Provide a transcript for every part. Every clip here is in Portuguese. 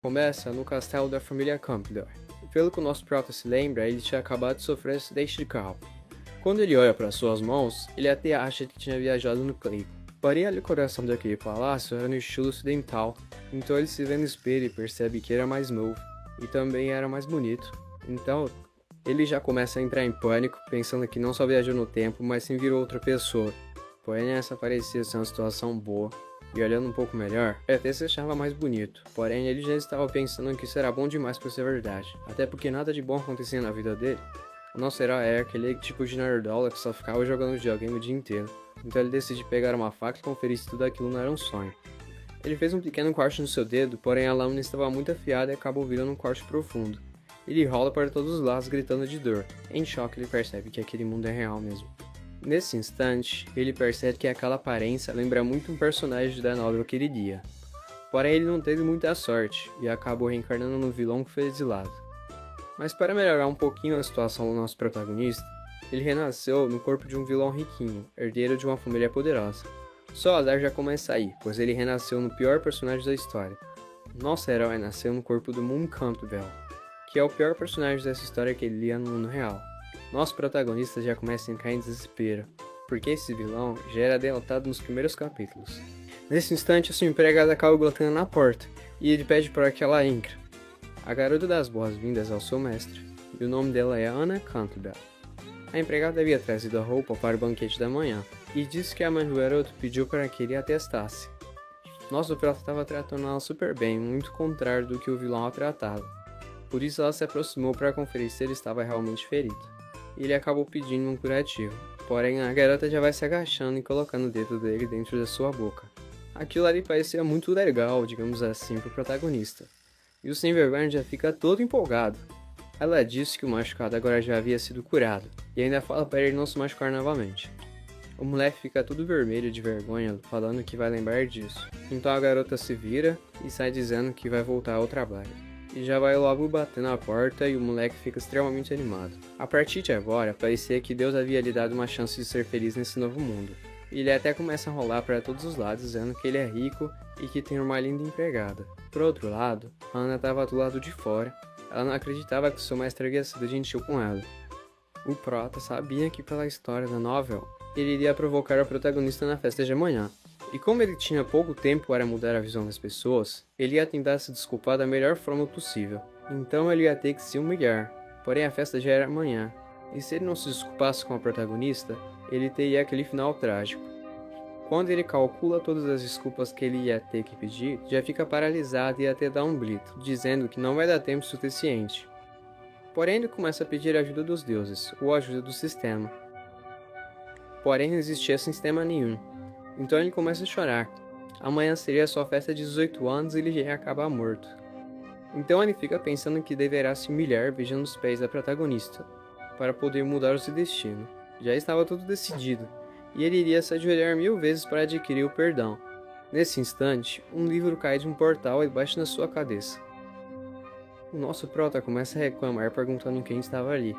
Começa no castelo da família Campbell. Pelo que o nosso prota se lembra, ele tinha acabado de sofrer um acidente de carro. Quando ele olha para suas mãos, ele até acha que tinha viajado no tempo. Porém, a decoração daquele palácio era no estilo ocidental, então ele se vê no espelho e percebe que era mais novo, e também era mais bonito. Então, ele já começa a entrar em pânico, pensando que não só viajou no tempo, mas sim virou outra pessoa. Porém, essa parecia ser uma situação boa. E olhando um pouco melhor, ele até se achava mais bonito. Porém, ele já estava pensando que isso era bom demais para ser verdade. Até porque nada de bom acontecia na vida dele. O nosso herói é aquele tipo de nerdola que só ficava jogando videogame o dia inteiro. Então ele decide pegar uma faca e conferir se tudo aquilo não era um sonho. Ele fez um pequeno corte no seu dedo, porém a lâmina estava muito afiada e acabou virando um corte profundo. Ele rola para todos os lados gritando de dor. Em choque, ele percebe que aquele mundo é real mesmo. Nesse instante, ele percebe que aquela aparência lembra muito um personagem da novela que ele lia. Porém, ele não teve muita sorte e acabou reencarnando no vilão que foi exilado. Mas para melhorar um pouquinho a situação do nosso protagonista, ele renasceu no corpo de um vilão riquinho, herdeiro de uma família poderosa. Só o azar já começa aí, pois ele renasceu no pior personagem da história. Nosso herói nasceu no corpo do Moon Campbell, que é o pior personagem dessa história que ele lia no mundo real. Nosso protagonista já começa a entrar em desespero, porque esse vilão já era derrotado nos primeiros capítulos. Nesse instante, a sua empregada acaba batendo na porta, e ele pede para que ela entre. A garota dá as boas-vindas ao seu mestre, e o nome dela é Anna Campbell. A empregada havia trazido a roupa para o banquete da manhã, e disse que a mãe do garoto pediu para que ele a testasse. Nosso prota estava tratando ela super bem, muito contrário do que o vilão a tratava. Por isso ela se aproximou para conferir se ele estava realmente ferido. Ele acabou pedindo um curativo, porém a garota já vai se agachando e colocando o dedo dele dentro da sua boca. Aquilo ali parecia muito legal, digamos assim, pro protagonista. E o sem vergonha já fica todo empolgado. Ela disse que o machucado agora já havia sido curado, e ainda fala para ele não se machucar novamente. O moleque fica todo vermelho de vergonha, falando que vai lembrar disso. Então a garota se vira e sai dizendo que vai voltar ao trabalho. E já vai logo bater na porta e o moleque fica extremamente animado. A partir de agora, parecia que Deus havia lhe dado uma chance de ser feliz nesse novo mundo. E ele até começa a rolar para todos os lados, dizendo que ele é rico e que tem uma linda empregada. Por outro lado, a Ana estava do lado de fora. Ela não acreditava que seu mestre havia sido gentil com ela. O prota sabia que pela história da novel, ele iria provocar o protagonista na festa de amanhã. E como ele tinha pouco tempo para mudar a visão das pessoas, ele ia tentar se desculpar da melhor forma possível. Então ele ia ter que se humilhar, porém a festa já era amanhã. E se ele não se desculpasse com a protagonista, ele teria aquele final trágico. Quando ele calcula todas as desculpas que ele ia ter que pedir, já fica paralisado e até dá um grito, dizendo que não vai dar tempo suficiente. Porém ele começa a pedir a ajuda dos deuses, ou a ajuda do sistema. Porém não existia sistema nenhum. Então ele começa a chorar. Amanhã seria sua festa de 18 anos e ele já ia acabar morto. Então ele fica pensando que deverá se humilhar beijando os pés da protagonista, para poder mudar o seu destino. Já estava tudo decidido, e ele iria se ajoelhar 1000 vezes para adquirir o perdão. Nesse instante, um livro cai de um portal e bate na sua cabeça. O nosso prota começa a reclamar perguntando quem estava ali.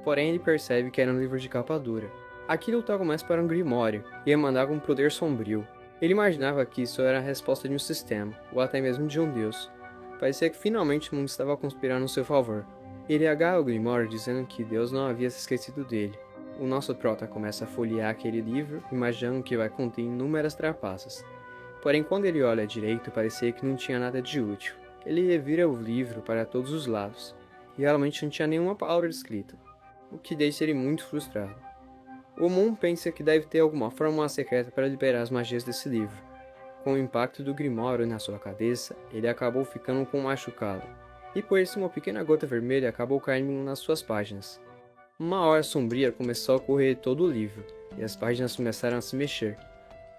Porém ele percebe que era um livro de capa dura. Aquilo tal começa para um grimório, e emanava um poder sombrio. Ele imaginava que isso era a resposta de um sistema, ou até mesmo de um deus. Parecia que finalmente o mundo estava conspirando em seu favor. Ele agarra o grimório dizendo que Deus não havia se esquecido dele. O nosso prota começa a folhear aquele livro, imaginando que vai conter inúmeras trapaças. Porém, quando ele olha direito, parecia que não tinha nada de útil. Ele revira o livro para todos os lados, e realmente não tinha nenhuma palavra escrita, o que deixa ele muito frustrado. O Moon pensa que deve ter alguma fórmula secreta para liberar as magias desse livro. Com o impacto do Grimório na sua cabeça, ele acabou ficando com um machucado, e por isso uma pequena gota vermelha acabou caindo nas suas páginas. Uma hora sombria começou a correr todo o livro, e as páginas começaram a se mexer.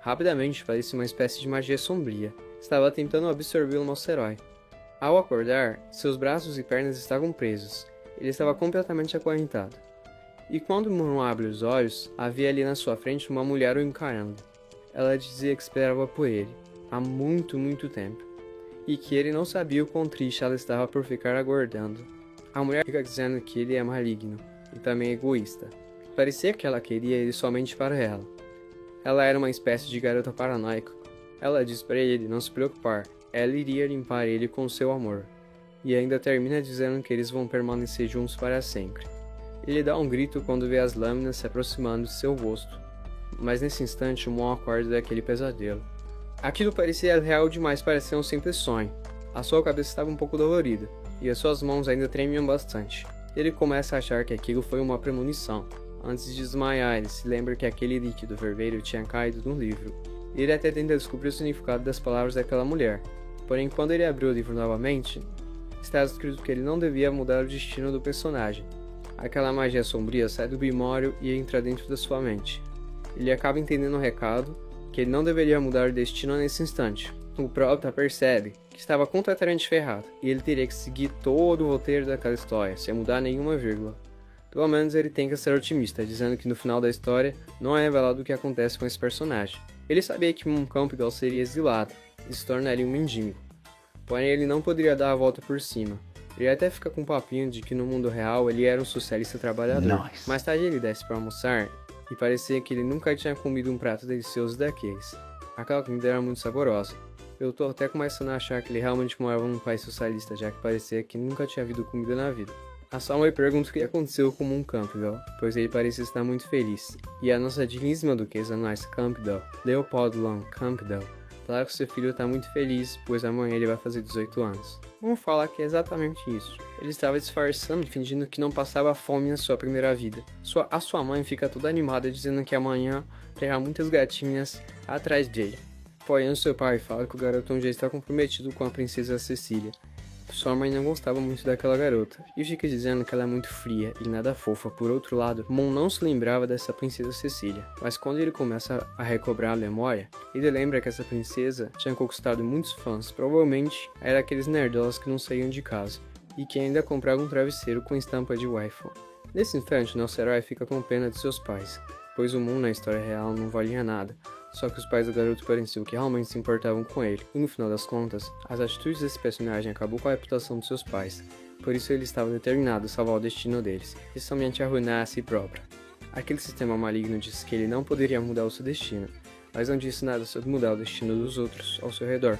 Rapidamente parecia uma espécie de magia sombria, estava tentando absorver o nosso herói. Ao acordar, seus braços e pernas estavam presos, ele estava completamente acorrentado. E quando Moon abre os olhos, havia ali na sua frente uma mulher o encarando. Ela dizia que esperava por ele, há muito tempo, e que ele não sabia o quão triste ela estava por ficar aguardando. A mulher fica dizendo que ele é maligno, e também egoísta. Parecia que ela queria ele somente para ela. Ela era uma espécie de garota paranoica. Ela diz para ele não se preocupar, ela iria limpar ele com seu amor. E ainda termina dizendo que eles vão permanecer juntos para sempre. Ele dá um grito quando vê as lâminas se aproximando de seu rosto, mas nesse instante o Mon acorda daquele pesadelo. Aquilo parecia real demais para ser um simples sonho. A sua cabeça estava um pouco dolorida, e as suas mãos ainda tremiam bastante. Ele começa a achar que aquilo foi uma premonição. Antes de desmaiar, ele se lembra que aquele líquido vermelho tinha caído no livro. Ele até tenta descobrir o significado das palavras daquela mulher. Porém, quando ele abriu o livro novamente, está escrito que ele não devia mudar o destino do personagem. Aquela magia sombria sai do Grimório e entra dentro da sua mente. Ele acaba entendendo o recado, que ele não deveria mudar o destino nesse instante. O Prota percebe que estava completamente ferrado, e ele teria que seguir todo o roteiro daquela história, sem mudar nenhuma vírgula. Pelo menos ele tenta ser otimista, dizendo que no final da história não é revelado o que acontece com esse personagem. Ele sabia que Mon Campbell seria exilado, e se tornaria um mendigo. Porém, ele não poderia dar a volta por cima. Ele até fica com um papinho de que no mundo real ele era um socialista trabalhador. Nice. Mais tarde ele desce para almoçar, e parecia que ele nunca tinha comido um prato delicioso daqueles. Aquela comida era muito saborosa. Eu tô até começando a achar que ele realmente morava num país socialista, já que parecia que nunca tinha havido comida na vida. A Salma pergunta o que aconteceu com Mon Campbell, pois ele parecia estar muito feliz. E a nossa digníssima duquesa Nice Campbell, Leopold Long Campbell, fala que seu filho está muito feliz, pois amanhã ele vai fazer 18 anos. Vamos falar que é exatamente isso. Ele estava disfarçando, fingindo que não passava fome na sua primeira vida. A sua mãe fica toda animada, dizendo que amanhã terá muitas gatinhas atrás dele. Porém, seu pai fala que o garotão já está comprometido com a princesa Cecília. Sua mãe não gostava muito daquela garota, e fica dizendo que ela é muito fria e nada fofa. Por outro lado, Mon não se lembrava dessa princesa Cecília, mas quando ele começa a recobrar a memória, ele lembra que essa princesa tinha conquistado muitos fãs, provavelmente era aqueles nerdolas que não saíam de casa, e que ainda compravam um travesseiro com estampa de waifu. Nesse instante, nosso herói fica com pena de seus pais, pois o Mon na história real não valia nada. Só que os pais do garoto pareciam que realmente se importavam com ele, e no final das contas, as atitudes desse personagem acabou com a reputação de seus pais, por isso ele estava determinado a salvar o destino deles, e somente arruinar a si próprio. Aquele sistema maligno disse que ele não poderia mudar o seu destino, mas não disse nada sobre mudar o destino dos outros ao seu redor.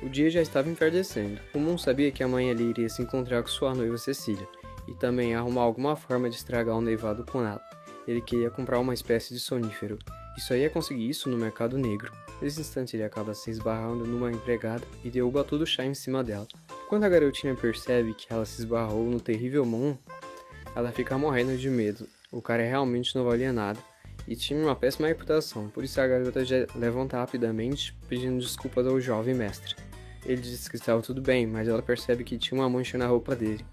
O dia já estava entardecendo. O Mon sabia que amanhã ele iria se encontrar com sua noiva Cecília, e também arrumar alguma forma de estragar o noivado com ela. Ele queria comprar uma espécie de sonífero, e só ia conseguir isso no mercado negro. Nesse instante ele acaba se esbarrando numa empregada e derruba todo o chá em cima dela. Quando a garotinha percebe que ela se esbarrou no terrível Mon, ela fica morrendo de medo. O cara realmente não valia nada, e tinha uma péssima reputação, por isso a garota já levanta rapidamente, pedindo desculpas ao jovem mestre. Ele diz que estava tudo bem, mas ela percebe que tinha uma mancha na roupa dele.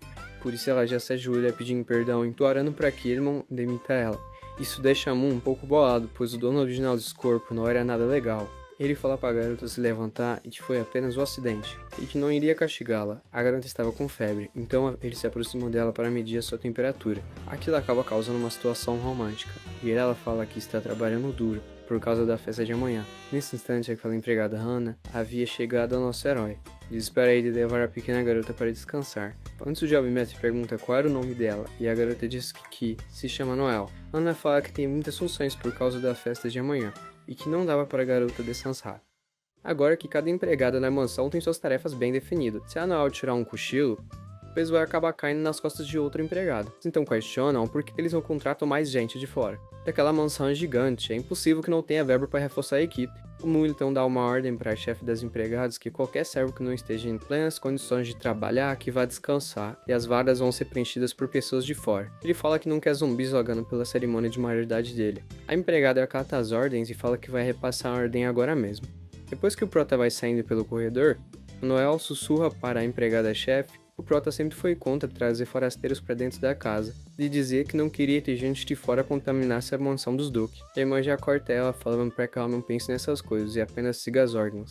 Por isso ela já se ajoelha pedindo perdão, implorando para que ele não demita ela. Isso deixa Mon um pouco bolado, pois o dono original desse corpo não era nada legal. Ele fala para a garota se levantar e que foi apenas um acidente, e que não iria castigá-la. A garota estava com febre, então ele se aproximou dela para medir a sua temperatura. Aquilo acaba causando uma situação romântica, e ela fala que está trabalhando duro, por causa da festa de amanhã. Nesse instante, aquela empregada Hannah havia chegado ao nosso herói. Diz para ele levar a pequena garota para descansar. Antes o jovem mestre pergunta qual era o nome dela, e a garota diz que se chama Noel. Hannah fala que tem muitas funções por causa da festa de amanhã, e que não dava para a garota descansar. Agora que cada empregada na mansão tem suas tarefas bem definidas. Se a Noel tirar um cochilo, o peso vai acabar caindo nas costas de outro empregado. Então questionam por que eles não contratam mais gente de fora. Daquela mansão é gigante, é impossível que não tenha verba para reforçar a equipe. O Mu então dá uma ordem para a chefe das empregadas que qualquer servo que não esteja em plenas condições de trabalhar que vá descansar, e as vagas vão ser preenchidas por pessoas de fora. Ele fala que não quer zumbis jogando pela cerimônia de maioridade dele. A empregada acata as ordens e fala que vai repassar a ordem agora mesmo. Depois que o Prota vai saindo pelo corredor, o Noel sussurra para a empregada-chefe. O Prota sempre foi contra trazer forasteiros para dentro da casa, e dizia que não queria ter gente de fora contaminasse a mansão dos Duque. A irmã já corta ela, falando para que ela não pense nessas coisas e apenas siga as ordens.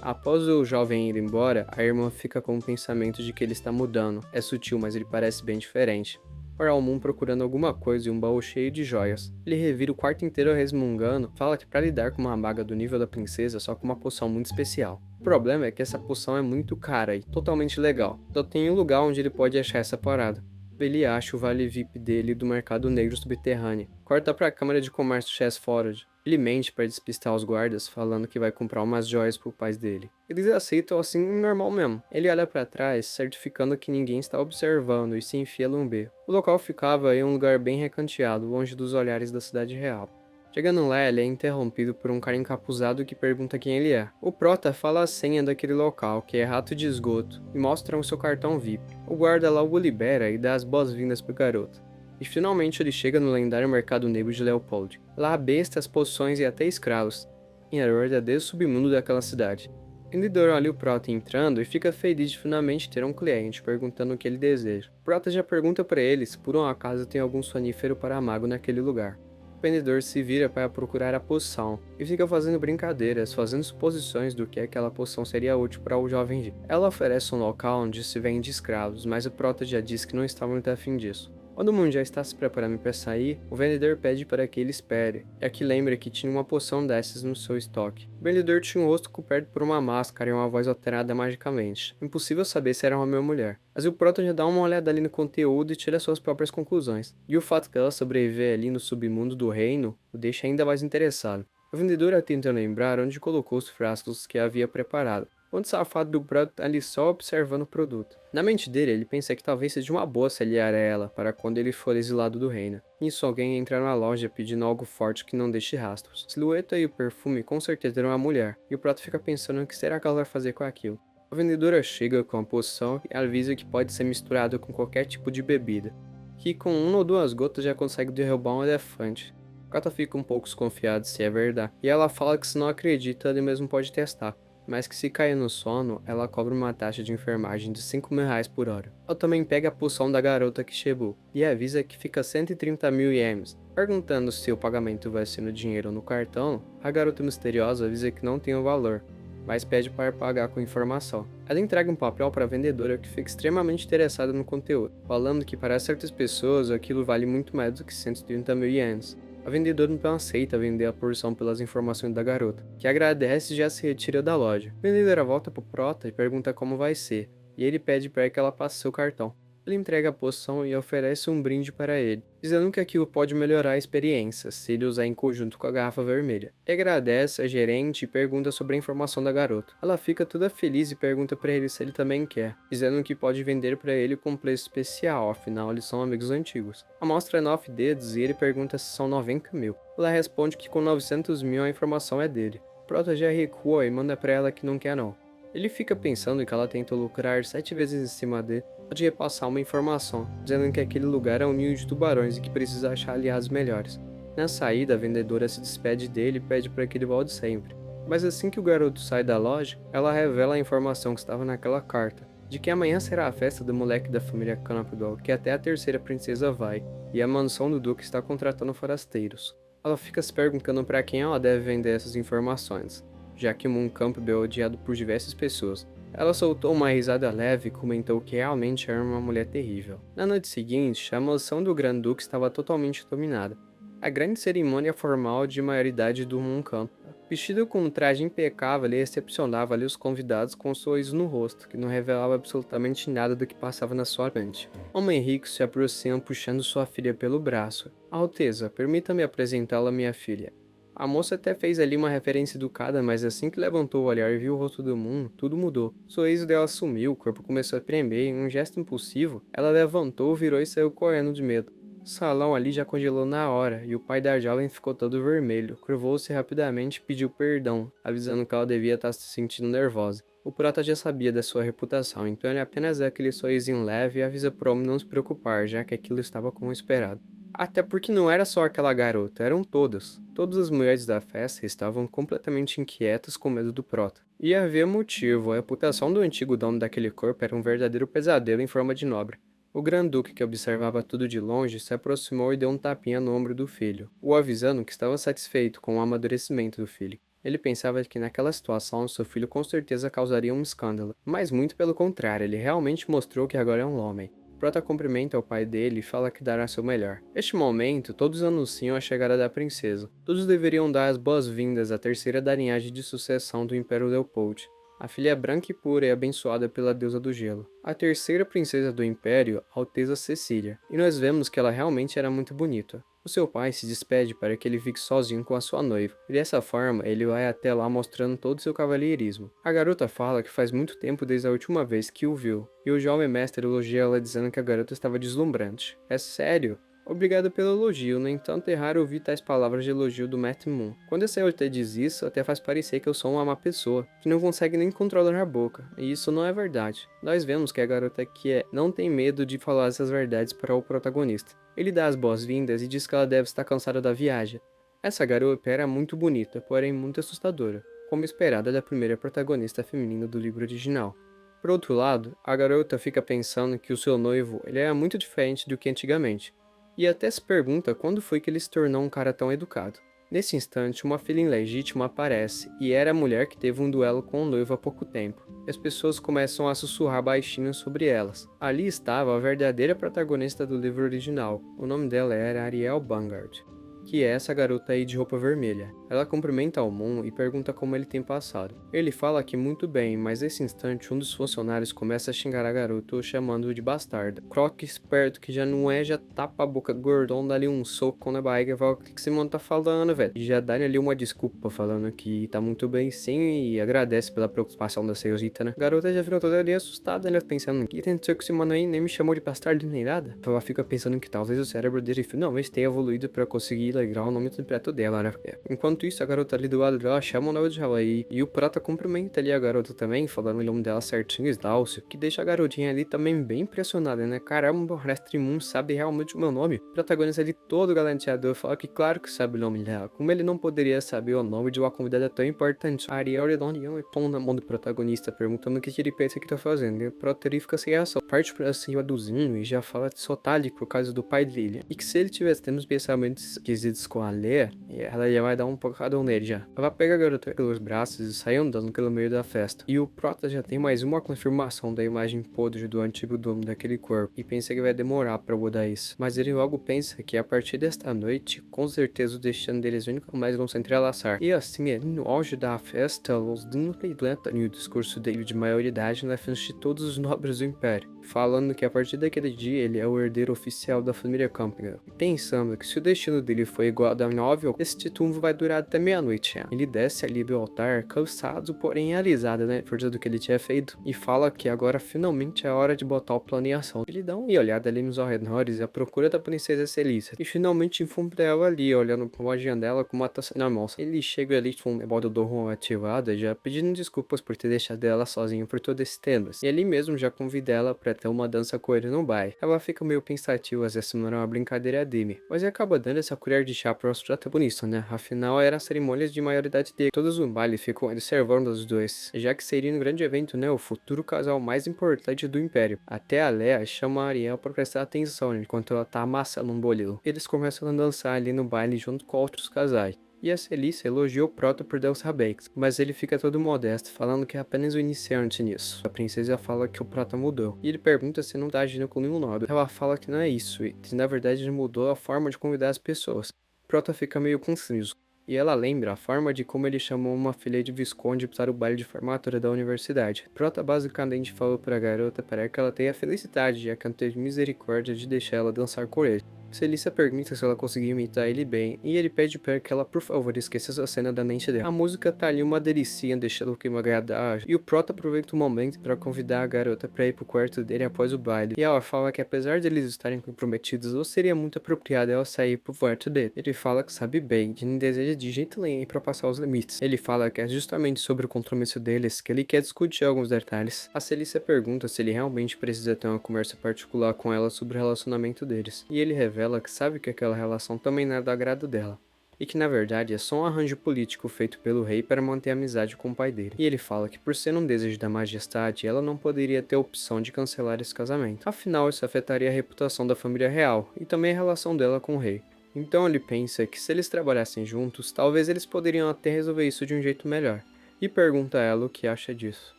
Após o jovem ir embora, a irmã fica com o pensamento de que ele está mudando. É sutil, mas ele parece bem diferente. Ora, o Moon procurando alguma coisa e um baú cheio de joias. Ele revira o quarto inteiro resmungando, fala que para lidar com uma maga do nível da princesa só com uma poção muito especial. O problema é que essa poção é muito cara e totalmente legal. Só tem um lugar onde ele pode achar essa parada. Ele acha o vale VIP dele do mercado negro subterrâneo. Corta para a Câmara de Comércio Chess Forward. Ele mente para despistar os guardas, falando que vai comprar umas joias pro pai dele. Eles aceitam assim normal mesmo. Ele olha para trás, certificando que ninguém está observando e se enfia num beco. O local ficava em um lugar bem recanteado, longe dos olhares da cidade real. Chegando lá, ele é interrompido por um cara encapuzado que pergunta quem ele é. O Prota fala a senha daquele local, que é rato de esgoto, e mostra o seu cartão VIP. O guarda logo o libera e dá as boas-vindas pro garoto. E finalmente ele chega no lendário mercado negro de Leopold. Lá há bestas, poções e até escravos. E era o verdadeiro submundo daquela cidade. O vendedor olha o Prota entrando e fica feliz de finalmente ter um cliente, perguntando o que ele deseja. O Prota já pergunta para ele se por um acaso tem algum sonífero para mago naquele lugar. O vendedor se vira para procurar a poção e fica fazendo brincadeiras, fazendo suposições do que aquela poção seria útil para o jovem G. Ela oferece um local onde se vende escravos, mas o Prota já diz que não está muito afim disso. Quando o mundo já está se preparando para sair, o vendedor pede para que ele espere, e que lembra que tinha uma poção dessas no seu estoque. O vendedor tinha um rosto coberto por uma máscara e uma voz alterada magicamente. Impossível saber se era homem ou mulher. Mas o Proto já dá uma olhada ali no conteúdo e tira suas próprias conclusões. E o fato que ela sobreviver ali no submundo do reino o deixa ainda mais interessado. O vendedor tenta lembrar onde colocou os frascos que havia preparado. Quando o safado do Proto tá ali só observando o produto. Na mente dele, ele pensa que talvez seja uma boa se aliar a ela para quando ele for exilado do reino. Nisso, alguém entra na loja pedindo algo forte que não deixe rastros. A silhueta e o perfume com certeza eram uma mulher, e o Proto fica pensando o que será que ela vai fazer com aquilo. A vendedora chega com a poção e avisa que pode ser misturado com qualquer tipo de bebida, que com 1 ou 2 gotas já consegue derrubar um elefante. O Proto fica um pouco desconfiado se é verdade, e ela fala que se não acredita, ele mesmo pode testar, mas que se cair no sono, ela cobra uma taxa de enfermagem de 5.000 reais por hora. Ela também pega a poção da garota que chegou, e avisa que fica 130 mil ienes. Perguntando se o pagamento vai ser no dinheiro ou no cartão, a garota misteriosa avisa que não tem o valor, mas pede para pagar com informação. Ela entrega um papel para a vendedora que fica extremamente interessada no conteúdo, falando que para certas pessoas aquilo vale muito mais do que 130 mil ienes. A vendedora então aceita vender a porção pelas informações da garota, que agradece e já se retira da loja. A vendedora volta pro Prota e pergunta como vai ser, e ele pede para que ela passe seu cartão. Ele entrega a poção e oferece um brinde para ele, dizendo que aquilo pode melhorar a experiência se ele usar em conjunto com a garrafa vermelha. Ele agradece a gerente e pergunta sobre a informação da garota. Ela fica toda feliz e pergunta para ele se ele também quer, dizendo que pode vender para ele com um preço especial, afinal eles são amigos antigos. A mostra 9 dedos e ele pergunta se são 90 mil. Ela responde que com 900 mil a informação é dele. Prota já recua e manda para ela que não quer não. Ele fica pensando que ela tenta lucrar 7 vezes em cima dele, pode repassar uma informação, dizendo que aquele lugar é um ninho de tubarões e que precisa achar aliados melhores. Na saída, a vendedora se despede dele e pede para que ele volte sempre. Mas assim que o garoto sai da loja, ela revela a informação que estava naquela carta, de que amanhã será a festa do moleque da família Campbell, que até a terceira princesa vai, e a mansão do duque está contratando forasteiros. Ela fica se perguntando para quem ela deve vender essas informações, já que Moon Campbell é odiado por diversas pessoas. Ela soltou uma risada leve e comentou que realmente era uma mulher terrível. Na noite seguinte, a mansão do Grand Duque estava totalmente dominada. A grande cerimônia formal de maioridade do Moon Campbell. Vestido com um traje impecável, ele recepcionava ali os convidados com um sorriso no rosto, que não revelava absolutamente nada do que passava na sua mente. Homem rico se aproxima puxando sua filha pelo braço. Alteza, permita-me apresentá-la à minha filha. A moça até fez ali uma referência educada, mas assim que levantou o olhar e viu o rosto do Moon, tudo mudou. O sorriso dela sumiu, o corpo começou a tremer e em um gesto impulsivo, ela levantou, virou e saiu correndo de medo. O salão ali já congelou na hora, e o pai da jovem ficou todo vermelho, curvou-se rapidamente e pediu perdão, avisando que ela devia estar se sentindo nervosa. O Prota já sabia da sua reputação, então ele apenas dá aquele sorrisinho leve e avisa pro homem não se preocupar, já que aquilo estava como esperado. Até porque não era só aquela garota, eram todas. Todas as mulheres da festa estavam completamente inquietas com medo do Prota. E havia motivo, a reputação do antigo dono daquele corpo era um verdadeiro pesadelo em forma de nobre. O Grand-Duque, que observava tudo de longe, se aproximou e deu um tapinha no ombro do filho, o avisando que estava satisfeito com o amadurecimento do filho. Ele pensava que naquela situação seu filho com certeza causaria um escândalo, mas muito pelo contrário, ele realmente mostrou que agora é um homem. Prota cumprimenta o pai dele e fala que dará seu melhor. Neste momento, todos anunciam a chegada da princesa. Todos deveriam dar as boas-vindas à terceira da linhagem de sucessão do Império Leopold. A filha é branca e pura e abençoada pela deusa do gelo. A terceira princesa do Império, Alteza Cecília, e nós vemos que ela realmente era muito bonita. O seu pai se despede para que ele fique sozinho com a sua noiva, e dessa forma ele vai até lá mostrando todo seu cavalheirismo. A garota fala que faz muito tempo desde a última vez que o viu, e o jovem mestre elogia ela dizendo que a garota estava deslumbrante. É sério? Obrigado pelo elogio, no entanto é raro ouvir tais palavras de elogio do Matt Moon. Quando esse LT diz isso, até faz parecer que eu sou uma má pessoa, que não consegue nem controlar a boca, e isso não é verdade. Nós vemos que a garota não tem medo de falar essas verdades para o protagonista. Ele dá as boas-vindas e diz que ela deve estar cansada da viagem. Essa garota era muito bonita, porém muito assustadora, como esperada da primeira protagonista feminina do livro original. Por outro lado, a garota fica pensando que o seu noivo ele era muito diferente do que antigamente, e até se pergunta quando foi que ele se tornou um cara tão educado. Nesse instante, uma filha ilegítima aparece, e era a mulher que teve um duelo com o noivo há pouco tempo. E as pessoas começam a sussurrar baixinho sobre elas. Ali estava a verdadeira protagonista do livro original. O nome dela era Ariel Vanguard, que é essa garota aí de roupa vermelha. Ela cumprimenta o Moon e pergunta como ele tem passado. Ele fala que muito bem, mas nesse instante um dos funcionários começa a xingar a garota, chamando-o de bastarda. Croc esperto que já não é, já tapa a boca gordão, dá-lhe um soco na barriga e fala: o que esse mano tá falando, velho? E já dá-lhe ali uma desculpa, falando que tá muito bem sim e agradece pela preocupação da senhorita, né? A garota já virou toda ali assustada, né? Pensando: que tem que esse mano aí nem me chamou de bastardo nem nada. Ela fica pensando que talvez o cérebro dele finalmente tenha evoluído para conseguir alegrar o nome completo dela, né? Enquanto isso, a garota ali do lado dela chama o nome de Hawaii. E o prata cumprimenta ali a garota também, falando o nome dela certinho, Sláucio, que deixa a garotinha ali também bem impressionada, né? Caramba, o Mestre Moon sabe realmente o meu nome. O protagonista ali todo galanteador fala que claro que sabe o nome dela. Como ele não poderia saber o nome de uma convidada tão importante? A Ariel Redondião e pão na mão do protagonista, perguntando o que ele pensa que tá fazendo. E o prota ali fica sem reação. Parte pra cima do Zinho e já fala de Sotali por causa do pai dele. E que se ele tivesse tendo os pensamentos esquisitos com a Lea, ela já vai dar um pocadão nele já. Ela pega a garota pelos braços e sai andando pelo meio da festa. E o prota já tem mais uma confirmação da imagem podre do antigo dono daquele corpo. E pensa que vai demorar pra mudar isso. Mas ele logo pensa que a partir desta noite, com certeza o destino deles nunca mais vão se entrelaçar. E assim, no auge da festa, os Dino completa o discurso dele de maioridade na frente de todos os nobres do Império, falando que a partir daquele dia ele é o herdeiro oficial da família Campbell. E pensando que se o destino dele foi igual ao da novel, esse título vai durar até meia-noite. Ele desce ali do altar, cansado, porém realizado, né, por tudo que ele tinha feito, e fala que agora finalmente é hora de botar o plano em ação. Ele dá uma olhada ali nos arredores à procura da princesa Celícia, e finalmente encontra ela ali, olhando pra uma janela com uma taça na mão. Ele chega ali com o modo do rom ativado, já pedindo desculpas por ter deixado ela sozinha por todo esse tempo. E ali mesmo já convida ela pra ter uma dança com ele no baile. Ela fica meio pensativa se essa não era uma brincadeira dele, mas acaba dando essa colher de chá para o protagonista, né? Afinal, era a cerimônia de maioridade dele. Todos no baile ficam observando os dois, já que seria um grande evento, né? O futuro casal mais importante do Império. Até a Lea chama a Ariel para prestar atenção enquanto ela tá amassando um bolilo. Eles começam a dançar ali no baile junto com outros casais. E a Celícia elogia o Prota por dançar Bakes, mas ele fica todo modesto, falando que é apenas o iniciante nisso. A princesa fala que o Prota mudou, e ele pergunta se não tá agindo com nenhum nobre. Ela fala que não é isso, e que na verdade ele mudou a forma de convidar as pessoas. Prota fica meio confuso, e ela lembra a forma de como ele chamou uma filha de Visconde para o baile de formatura da universidade. Prota basicamente falou para a garota para que ela tenha a felicidade, já que ela teve misericórdia de deixar ela dançar com ele. Celícia pergunta se ela conseguiu imitar ele bem, e ele pede para que ela por favor esqueça essa cena da mente dela. A música tá ali uma delicinha, deixando o clima agradável, e o Prota aproveita o momento para convidar a garota para ir pro quarto dele após o baile, e ela fala que apesar de eles estarem comprometidos, não seria muito apropriado ela sair pro quarto dele. Ele fala que sabe bem, que não deseja de jeito nenhum ir pra passar os limites. Ele fala que é justamente sobre o compromisso deles que ele quer discutir alguns detalhes. A Celícia pergunta se ele realmente precisa ter uma conversa particular com ela sobre o relacionamento deles, e ele revela que sabe que aquela relação também não é do agrado dela, e que na verdade é só um arranjo político feito pelo rei para manter a amizade com o pai dele. E ele fala que por ser um desejo da majestade, ela não poderia ter a opção de cancelar esse casamento. Afinal, isso afetaria a reputação da família real, e também a relação dela com o rei. Então ele pensa que se eles trabalhassem juntos, talvez eles poderiam até resolver isso de um jeito melhor, e pergunta a ela o que acha disso.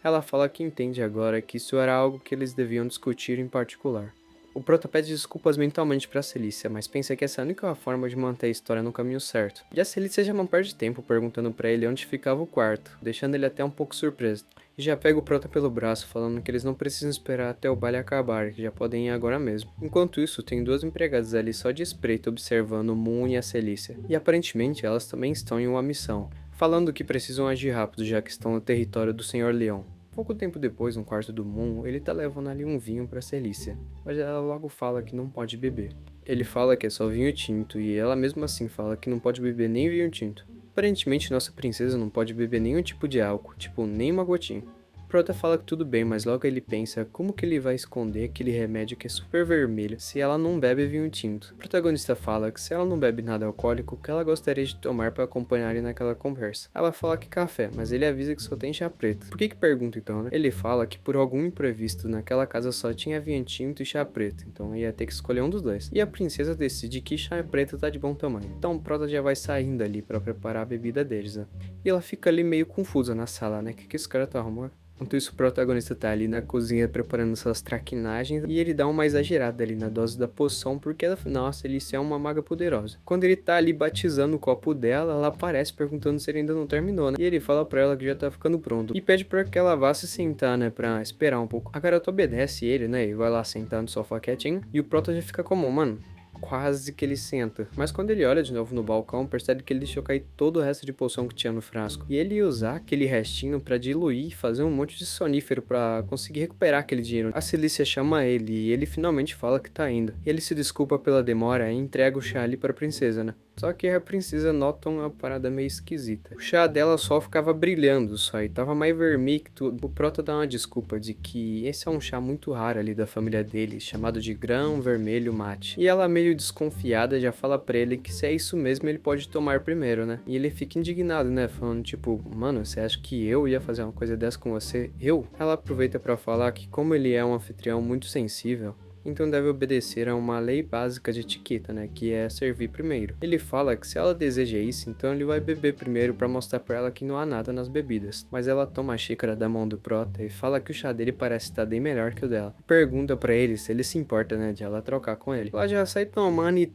Ela fala que entende agora que isso era algo que eles deviam discutir em particular. O Prota pede desculpas mentalmente pra Celícia, mas pensa que essa é a única forma de manter a história no caminho certo. E a Celícia já não perde tempo perguntando pra ele onde ficava o quarto, deixando ele até um pouco surpreso. e já pega o Prota pelo braço, falando que eles não precisam esperar até o baile acabar, que já podem ir agora mesmo. Enquanto isso, tem duas empregadas ali só de espreita observando o Moon e a Celícia, e aparentemente elas também estão em uma missão, falando que precisam agir rápido já que estão no território do Senhor Leão. Pouco tempo depois, no quarto do Moon, ele tá levando ali um vinho pra Celícia, mas ela logo fala que não pode beber. Ele fala que é só vinho tinto e ela mesmo assim fala que não pode beber nem vinho tinto. Aparentemente nossa princesa não pode beber nenhum tipo de álcool, tipo nem uma gotinha. Prota fala que tudo bem, mas logo ele pensa como que ele vai esconder aquele remédio que é super vermelho se ela não bebe vinho tinto. O protagonista fala que se ela não bebe nada alcoólico, o que ela gostaria de tomar para acompanhar ele naquela conversa. Ela fala que café, mas ele avisa que só tem chá preto. Por que pergunta então, né? Ele fala que por algum imprevisto naquela casa só tinha vinho tinto e chá preto, então ia ter que escolher um dos dois. E a princesa decide que chá preto tá de bom tamanho. Então Prota já vai saindo ali para preparar a bebida deles, né? E ela fica ali meio confusa na sala, né? Que esse cara tá arrumando? Enquanto isso, o protagonista tá ali na cozinha preparando suas traquinagens e ele dá uma exagerada ali na dose da poção porque, nossa, ele é uma maga poderosa. Quando ele tá ali batizando o copo dela, ela aparece perguntando se ele ainda não terminou, né? E ele fala pra ela que já tá ficando pronto e pede pra que ela vá se sentar, né, pra esperar um pouco. A garota obedece ele, né, e vai lá sentar no sofá quietinho e o prota já fica como, mano, quase que ele senta. Mas quando ele olha de novo no balcão, percebe que ele deixou cair todo o resto de poção que tinha no frasco. E ele ia usar aquele restinho pra diluir e fazer um monte de sonífero pra conseguir recuperar aquele dinheiro. A Celícia chama ele e ele finalmente fala que tá indo. E ele se desculpa pela demora e entrega o chá ali pra princesa, né? Só que a princesa nota uma parada meio esquisita. O chá dela só ficava brilhando só e tava mais vermelho que tudo. O Prota dá uma desculpa de que esse é um chá muito raro ali da família dele, chamado de grão vermelho mate. E ela meio desconfiada já fala pra ele que se é isso mesmo ele pode tomar primeiro, né? E ele fica indignado, né? Falando tipo, mano, você acha que eu ia fazer uma coisa dessa com você? Eu? Ela aproveita pra falar que como ele é um anfitrião muito sensível, então deve obedecer a uma lei básica de etiqueta, né, que é servir primeiro. Ele fala que se ela deseja isso, então ele vai beber primeiro para mostrar para ela que não há nada nas bebidas. Mas ela toma a xícara da mão do Prota e fala que o chá dele parece estar bem melhor que o dela. Pergunta para ele se ele se importa, né, de ela trocar com ele. Ela já sai tomando e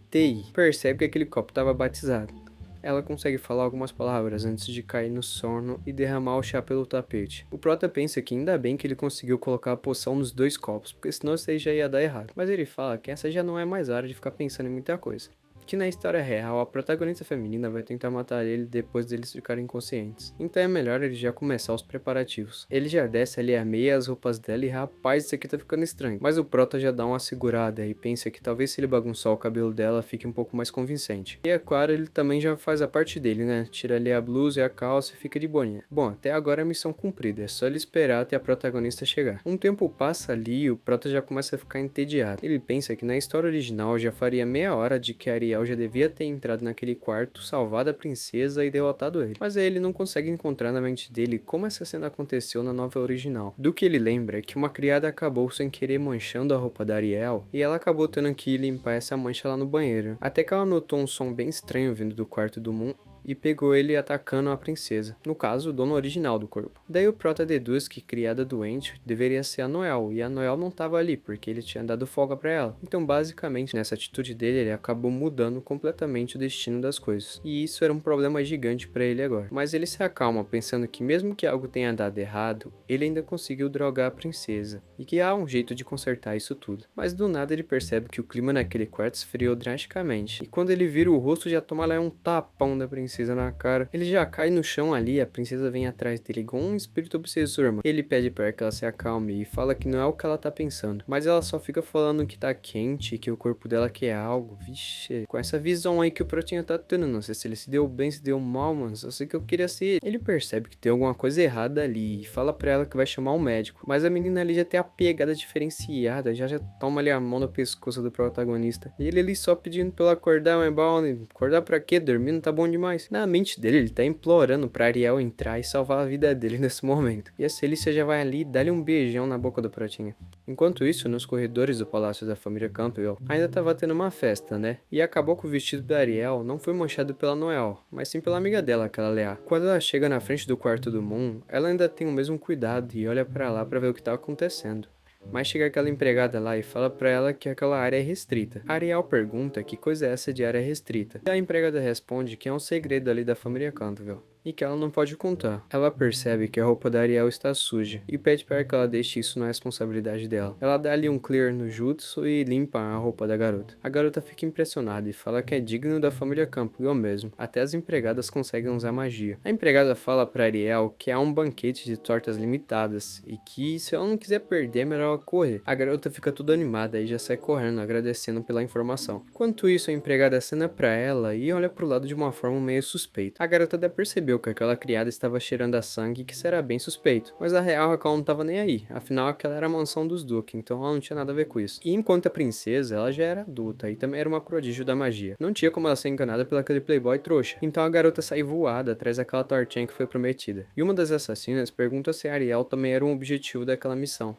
percebe que aquele copo estava batizado. Ela consegue falar algumas palavras antes de cair no sono e derramar o chá pelo tapete. O Prota pensa que ainda bem que ele conseguiu colocar a poção nos dois copos, porque senão isso aí já ia dar errado. Mas ele fala que essa já não é mais hora de ficar pensando em muita coisa. Que na história real, a protagonista feminina vai tentar matar ele depois deles ficarem inconscientes. Então é melhor ele já começar os preparativos. Ele já desce ali a meia as roupas dela e rapaz, isso aqui tá ficando estranho. Mas o Prota já dá uma segurada e pensa que talvez se ele bagunçar o cabelo dela fique um pouco mais convincente. E é claro, ele também já faz a parte dele, né? Tira ali a blusa e a calça e fica de boninha. Bom, até agora é a missão cumprida, é só ele esperar até a protagonista chegar. Um tempo passa ali e o Prota já começa a ficar entediado. Ele pensa que na história original já faria meia hora de que Ariel já devia ter entrado naquele quarto, salvado a princesa e derrotado ele. Mas aí ele não consegue encontrar na mente dele como essa cena aconteceu na novela original. Do que ele lembra é que uma criada acabou sem querer manchando a roupa da Ariel e ela acabou tendo que limpar essa mancha lá no banheiro. Até que ela notou um som bem estranho vindo do quarto do Moon e pegou ele atacando a princesa, no caso, o dono original do corpo. Daí o Prota deduz que criada doente deveria ser a Noel, e a Noel não estava ali, porque ele tinha dado folga para ela. Então basicamente, nessa atitude dele, ele acabou mudando completamente o destino das coisas, e isso era um problema gigante para ele agora. Mas ele se acalma, pensando que mesmo que algo tenha dado errado, ele ainda conseguiu drogar a princesa, e que há um jeito de consertar isso tudo. Mas do nada ele percebe que o clima naquele quarto esfriou drasticamente, e quando ele vira o rosto já toma lá um tapão da princesa na cara. Ele já cai no chão ali, a princesa vem atrás dele igual um espírito obsessor, mano. Ele pede pra que ela se acalme e fala que não é o que ela tá pensando, mas ela só fica falando que tá quente e que o corpo dela quer algo. Vixe, com essa visão aí que o Protinho tá tendo, não sei se ele se deu bem, se deu mal, mano, só sei que eu queria ser ele. Ele percebe que tem alguma coisa errada ali e fala pra ela que vai chamar um médico, mas a menina ali já tem a pegada diferenciada, já toma ali a mão no pescoço do protagonista, e ele ali só pedindo pra ela acordar, mas bom, acordar pra quê? Dormindo tá bom demais. Na mente dele, ele tá implorando pra Ariel entrar e salvar a vida dele nesse momento. E a Celícia já vai ali e dá-lhe um beijão na boca do Protinha. Enquanto isso, nos corredores do palácio da família Campbell, ainda tava tendo uma festa, né? E acabou que o vestido da Ariel não foi manchado pela Noel, mas sim pela amiga dela, aquela Leah. Quando ela chega na frente do quarto do Moon, ela ainda tem o mesmo cuidado e olha pra lá pra ver o que tá acontecendo. Mas chega aquela empregada lá e fala pra ela que aquela área é restrita. Ariel pergunta que coisa é essa de área restrita. E a empregada responde que é um segredo ali da família Campbell. e que ela não pode contar. Ela percebe que a roupa da Ariel está suja e pede para que ela deixe isso na responsabilidade dela. Ela dá ali um clear no jutsu e limpa a roupa da garota. A garota fica impressionada e fala que é digno da família Campion mesmo. Até as empregadas conseguem usar magia. A empregada fala para Ariel que há um banquete de tortas limitadas e que se ela não quiser perder é melhor ela correr. A garota fica toda animada e já sai correndo agradecendo pela informação. Enquanto isso, a empregada acena para ela e olha pro lado de uma forma meio suspeita. A garota até percebeu que aquela criada estava cheirando a sangue e que isso era bem suspeito, mas a real é que ela não estava nem aí, afinal aquela era a mansão dos Duque, então ela não tinha nada a ver com isso. E enquanto a princesa, ela já era adulta e também era uma prodígio da magia. Não tinha como ela ser enganada pelo aquele playboy trouxa, então a garota sai voada atrás daquela tortinha que foi prometida. E uma das assassinas pergunta se a Ariel também era um objetivo daquela missão.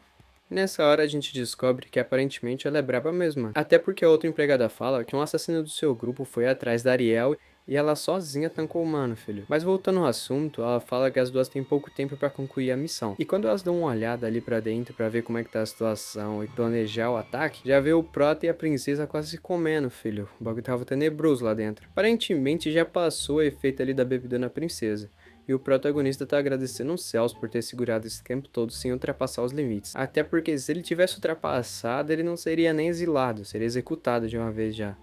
Nessa hora a gente descobre que aparentemente ela é braba mesmo, até porque a outra empregada fala que um assassino do seu grupo foi atrás da Ariel e ela sozinha tancou o mano, filho. Mas voltando ao assunto, ela fala que as duas têm pouco tempo pra concluir a missão. E quando elas dão uma olhada ali pra dentro pra ver como é que tá a situação e planejar o ataque, já vê o Prota e a princesa quase se comendo, filho. O bagulho tava tenebroso lá dentro. Aparentemente já passou o efeito ali da bebida na princesa. E o protagonista tá agradecendo os céus por ter segurado esse tempo todo sem ultrapassar os limites. Até porque se ele tivesse ultrapassado, ele não seria nem exilado, seria executado de uma vez já.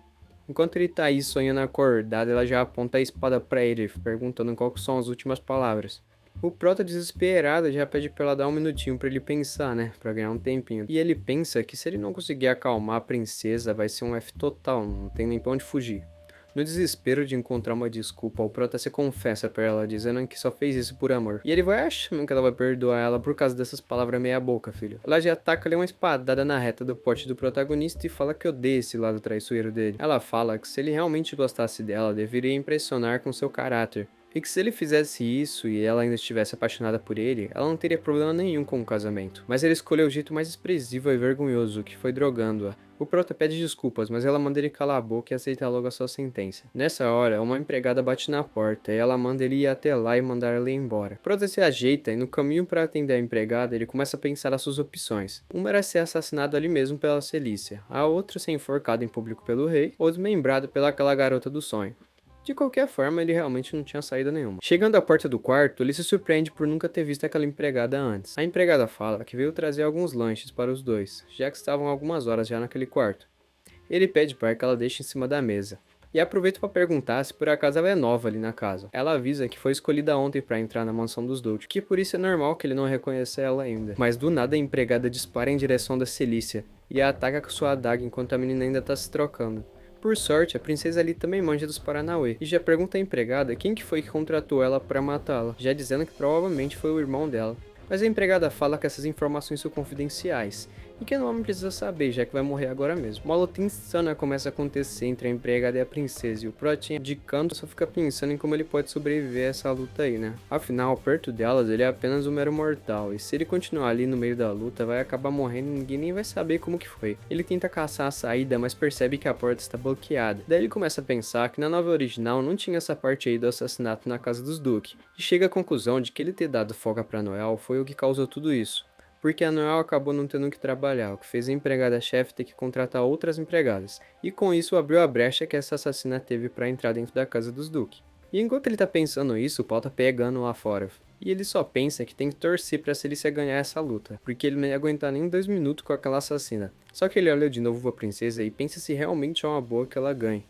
Enquanto ele tá aí sonhando acordado, ela já aponta a espada pra ele, perguntando qual que são as últimas palavras. O Prota, desesperado, já pede pra ela dar um minutinho pra ele pensar, né, pra ganhar um tempinho. E ele pensa que se ele não conseguir acalmar a princesa, vai ser um F total, não tem nem pra onde fugir. No desespero de encontrar uma desculpa, o Prota se confessa pra ela, dizendo que só fez isso por amor. E ele vai achando que ela vai perdoar ela por causa dessas palavras meia boca, filho. Ela já ataca ali uma espadada na reta do pote do protagonista e fala que odeia esse lado traiçoeiro dele. Ela fala que se ele realmente gostasse dela, deveria impressionar com seu caráter. E que se ele fizesse isso e ela ainda estivesse apaixonada por ele, ela não teria problema nenhum com o casamento. Mas ele escolheu o jeito mais expressivo e vergonhoso, que foi drogando-a. O Prota pede desculpas, mas ela manda ele calar a boca e aceitar logo a sua sentença. Nessa hora, uma empregada bate na porta e ela manda ele ir até lá e mandar ela ir embora. O Prota se ajeita e no caminho para atender a empregada, ele começa a pensar as suas opções. Uma era ser assassinado ali mesmo pela Celícia, a outra ser enforcado em público pelo rei, ou desmembrado pelaquela garota do sonho. De qualquer forma, ele realmente não tinha saída nenhuma. Chegando à porta do quarto, ele se surpreende por nunca ter visto aquela empregada antes. A empregada fala que veio trazer alguns lanches para os dois, já que estavam algumas horas já naquele quarto. Ele pede para que ela deixe em cima da mesa. E aproveita para perguntar se por acaso ela é nova ali na casa. Ela avisa que foi escolhida ontem para entrar na mansão dos Dolce, que por isso é normal que ele não reconheça ela ainda. Mas do nada a empregada dispara em direção da Celícia e a ataca com sua adaga enquanto a menina ainda tá se trocando. Por sorte, a princesa ali também manja dos Paranauê, e já pergunta à empregada quem que foi que contratou ela para matá-la, já dizendo que provavelmente foi o irmão dela. Mas a empregada fala que essas informações são confidenciais, e que não precisa saber, já que vai morrer agora mesmo. Uma luta insana começa a acontecer entre a empregada e a princesa, e o Protinha de canto só fica pensando em como ele pode sobreviver a essa luta aí, né? Afinal, perto delas, ele é apenas um mero mortal, e se ele continuar ali no meio da luta, vai acabar morrendo e ninguém nem vai saber como que foi. Ele tenta caçar a saída, mas percebe que a porta está bloqueada. Daí ele começa a pensar que na novela original não tinha essa parte aí do assassinato na casa dos Duque, e chega à conclusão de que ele ter dado folga pra Noel foi o que causou tudo isso. Porque a Noel acabou não tendo que trabalhar, o que fez a empregada-chefe ter que contratar outras empregadas, e com isso abriu a brecha que essa assassina teve para entrar dentro da casa dos Duque. E enquanto ele tá pensando isso, o pau tá pegando lá fora, e ele só pensa que tem que torcer pra Celícia ganhar essa luta, porque ele não ia aguentar nem 2 minutos com aquela assassina. Só que ele olha de novo pra princesa e pensa se realmente é uma boa que ela ganhe,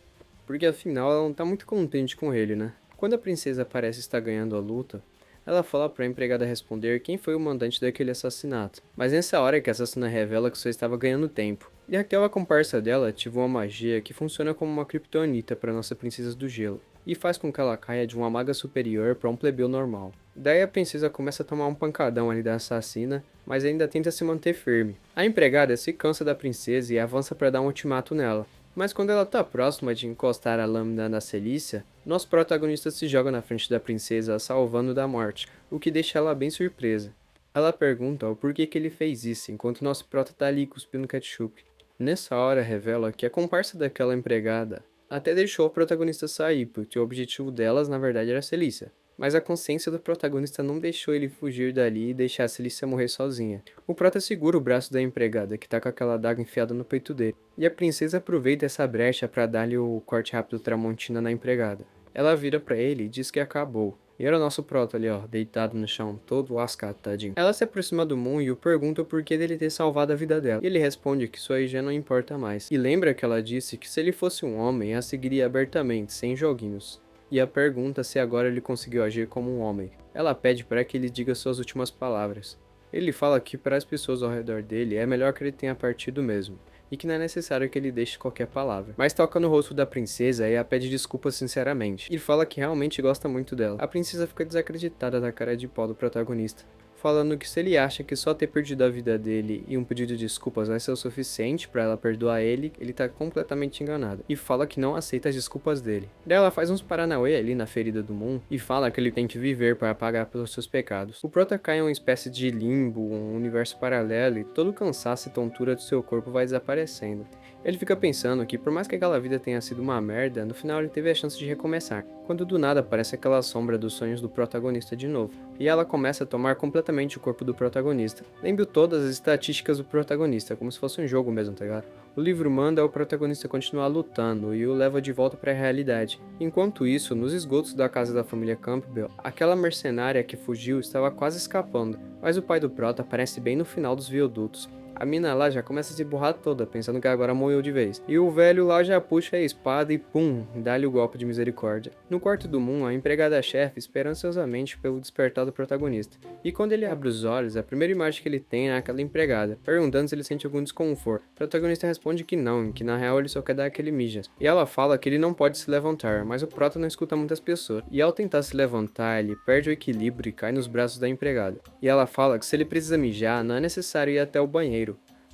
porque afinal ela não tá muito contente com ele, né? Quando a princesa parece estar ganhando a luta, ela fala para a empregada responder quem foi o mandante daquele assassinato. Mas nessa hora que a assassina revela que só estava ganhando tempo. E aquela comparsa dela ativou uma magia que funciona como uma criptonita para nossa princesa do gelo. E faz com que ela caia de uma maga superior para um plebeu normal. Daí a princesa começa a tomar um pancadão ali da assassina, mas ainda tenta se manter firme. A empregada se cansa da princesa e avança para dar um ultimato nela. Mas quando ela tá próxima de encostar a lâmina na Celícia, nosso protagonista se joga na frente da princesa, a salvando da morte, o que deixa ela bem surpresa. Ela pergunta o porquê que ele fez isso, enquanto nosso prota tá ali cuspindo ketchup. Nessa hora revela que a comparsa daquela empregada até deixou o protagonista sair, porque o objetivo delas na verdade era a Celícia. Mas a consciência do protagonista não deixou ele fugir dali e deixar a Celícia morrer sozinha. O prota segura o braço da empregada, que tá com aquela adaga enfiada no peito dele. E a princesa aproveita essa brecha para dar-lhe o corte rápido Tramontina na empregada. Ela vira para ele e diz que acabou. E era o nosso Prota ali, ó, deitado no chão, todo lascado, tadinho. Ela se aproxima do Moon e o pergunta o porquê dele ter salvado a vida dela. E ele responde que isso aí já não importa mais. E lembra que ela disse que se ele fosse um homem, a seguiria abertamente, sem joguinhos. E a pergunta se agora ele conseguiu agir como um homem. Ela pede para que ele diga suas últimas palavras. Ele fala que para as pessoas ao redor dele é melhor que ele tenha partido mesmo, e que não é necessário que ele deixe qualquer palavra. Mas toca no rosto da princesa e a pede desculpas sinceramente. E fala que realmente gosta muito dela. A princesa fica desacreditada da cara de pau do protagonista, falando que se ele acha que só ter perdido a vida dele e um pedido de desculpas vai ser o suficiente pra ela perdoar ele, ele tá completamente enganado. E fala que não aceita as desculpas dele. Daí ela faz uns paranauê ali na ferida do Moon e fala que ele tem que viver para pagar pelos seus pecados. O Prota cai em uma espécie de limbo, um universo paralelo, e todo o cansaço e tontura do seu corpo vai desaparecendo. Ele fica pensando que por mais que aquela vida tenha sido uma merda, no final ele teve a chance de recomeçar, quando do nada aparece aquela sombra dos sonhos do protagonista de novo, e ela começa a tomar completamente o corpo do protagonista. Lembro todas as estatísticas do protagonista, como se fosse um jogo mesmo, tá ligado? O livro manda o protagonista continuar lutando e o leva de volta para a realidade. Enquanto isso, nos esgotos da casa da família Campbell, aquela mercenária que fugiu estava quase escapando, mas o pai do prota aparece bem no final dos viadutos. A mina lá já começa a se borrar toda, pensando que agora morreu de vez. E o velho lá já puxa a espada e pum, dá-lhe o golpe de misericórdia. No quarto do Moon, a empregada-chefe espera ansiosamente pelo despertar do protagonista. E quando ele abre os olhos, a primeira imagem que ele tem é aquela empregada, perguntando se ele sente algum desconforto. O protagonista responde que não, que na real ele só quer dar aquele mijas. E ela fala que ele não pode se levantar, mas o prota não escuta muitas pessoas. E ao tentar se levantar, ele perde o equilíbrio e cai nos braços da empregada. E ela fala que se ele precisa mijar, não é necessário ir até o banheiro.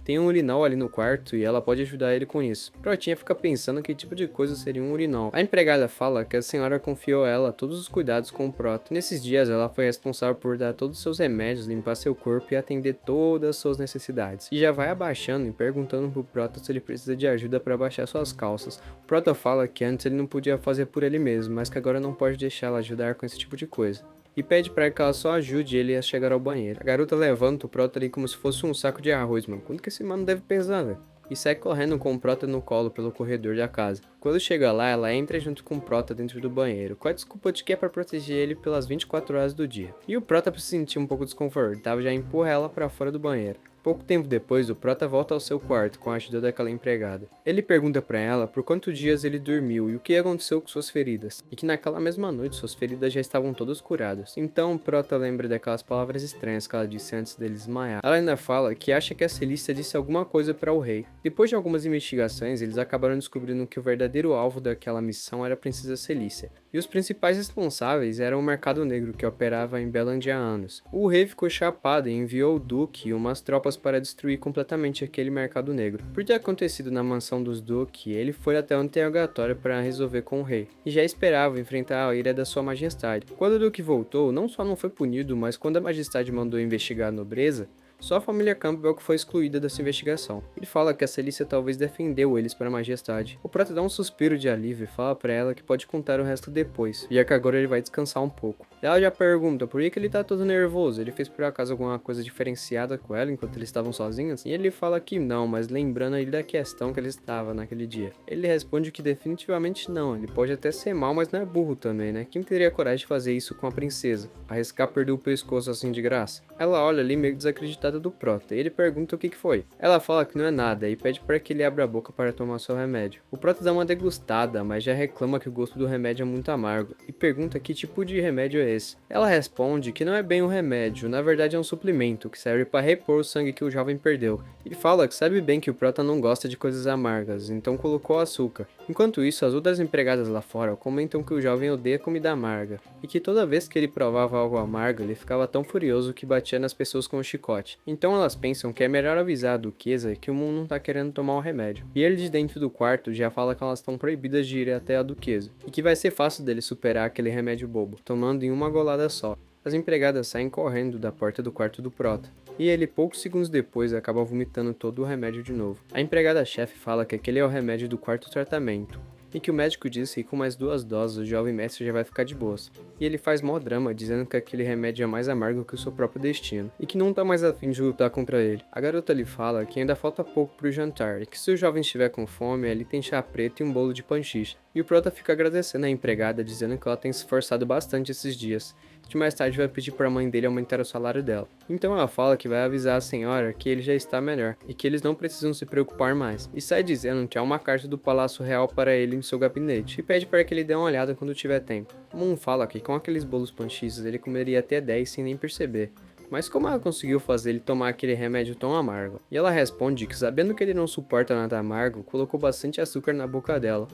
Tem um urinol ali no quarto e ela pode ajudar ele com isso. Protinha fica pensando que tipo de coisa seria um urinol. A empregada fala que a senhora confiou a ela todos os cuidados com o Prota. Nesses dias ela foi responsável por dar todos os seus remédios, limpar seu corpo e atender todas as suas necessidades. E já vai abaixando e perguntando pro Prota se ele precisa de ajuda para baixar suas calças. O Prota fala que antes ele não podia fazer por ele mesmo, mas que agora não pode deixá-la ajudar com esse tipo de coisa. E pede pra que ela só ajude ele a chegar ao banheiro. A garota levanta o Prota ali como se fosse um saco de arroz, mano. Quanto que esse mano deve pesar, velho? E sai correndo com o Prota no colo pelo corredor da casa. Quando chega lá, ela entra junto com o Prota dentro do banheiro, com a desculpa de que é pra proteger ele pelas 24 horas do dia. E o Prota, pra se sentir um pouco desconfortável, já empurra ela pra fora do banheiro. Pouco tempo depois, o Prota volta ao seu quarto com a ajuda daquela empregada. Ele pergunta pra ela por quantos dias ele dormiu e o que aconteceu com suas feridas, e que naquela mesma noite suas feridas já estavam todas curadas. Então o Prota lembra daquelas palavras estranhas que ela disse antes dele desmaiar. Ela ainda fala que acha que a Celícia disse alguma coisa para o rei. Depois de algumas investigações, eles acabaram descobrindo que o verdadeiro alvo daquela missão era a princesa Celícia. E os principais responsáveis eram o mercado negro que operava em Belland há anos. O rei ficou chapado e enviou o duque e umas tropas para destruir completamente aquele mercado negro. Por ter acontecido na mansão dos duque, ele foi até o interrogatório para resolver com o rei, e já esperava enfrentar a ira da sua majestade. Quando o duque voltou, não só não foi punido, mas quando a majestade mandou investigar a nobreza, só a família Campbell que foi excluída dessa investigação. Ele fala que a Celícia talvez defendeu eles para a majestade. O Prota dá um suspiro de alívio e fala para ela que pode contar o resto depois, já que agora ele vai descansar um pouco. Ela já pergunta por que ele tá todo nervoso, ele fez por acaso alguma coisa diferenciada com ela enquanto eles estavam sozinhos? E ele fala que não, mas lembrando ele da questão que ele estava naquele dia. Ele responde que definitivamente não, ele pode até ser mal, mas não é burro também, né? Quem teria coragem de fazer isso com a princesa? Arriscar perder o pescoço assim de graça? Ela olha ali meio desacreditada do Prota, e ele pergunta o que foi. Ela fala que não é nada e pede para que ele abra a boca para tomar seu remédio. O Prota dá uma degustada, mas já reclama que o gosto do remédio é muito amargo, e pergunta que tipo de remédio é esse. Ela responde que não é bem um remédio, na verdade é um suplemento que serve para repor o sangue que o jovem perdeu. Ele fala que sabe bem que o Prota não gosta de coisas amargas, então colocou açúcar. Enquanto isso, as outras empregadas lá fora comentam que o jovem odeia comida amarga, e que toda vez que ele provava algo amargo, ele ficava tão furioso que batia nas pessoas com um chicote. Então elas pensam que é melhor avisar a duquesa que o Moon não tá querendo tomar o remédio. E ele de dentro do quarto já fala que elas estão proibidas de ir até a duquesa, e que vai ser fácil dele superar aquele remédio bobo, tomando em uma golada só. As empregadas saem correndo da porta do quarto do Prota, e ele poucos segundos depois acaba vomitando todo o remédio de novo. A empregada-chefe fala que aquele é o remédio do quarto tratamento, e que o médico disse que com mais 2 doses o jovem mestre já vai ficar de boas. E ele faz mó drama dizendo que aquele remédio é mais amargo que o seu próprio destino, e que não tá mais afim de lutar contra ele. A garota lhe fala que ainda falta pouco pro jantar, e que se o jovem estiver com fome, ele tem chá preto e um bolo de panchicha. E o prota fica agradecendo a empregada, dizendo que ela tem se esforçado bastante esses dias, que mais tarde vai pedir para a mãe dele aumentar o salário dela. Então ela fala que vai avisar a senhora que ele já está melhor e que eles não precisam se preocupar mais, e sai dizendo que há uma carta do Palácio Real para ele em seu gabinete, e pede para que ele dê uma olhada quando tiver tempo. Moon fala que com aqueles bolos panchiças ele comeria até 10 sem nem perceber, mas como ela conseguiu fazer ele tomar aquele remédio tão amargo? E ela responde que, sabendo que ele não suporta nada amargo, colocou bastante açúcar na boca dela.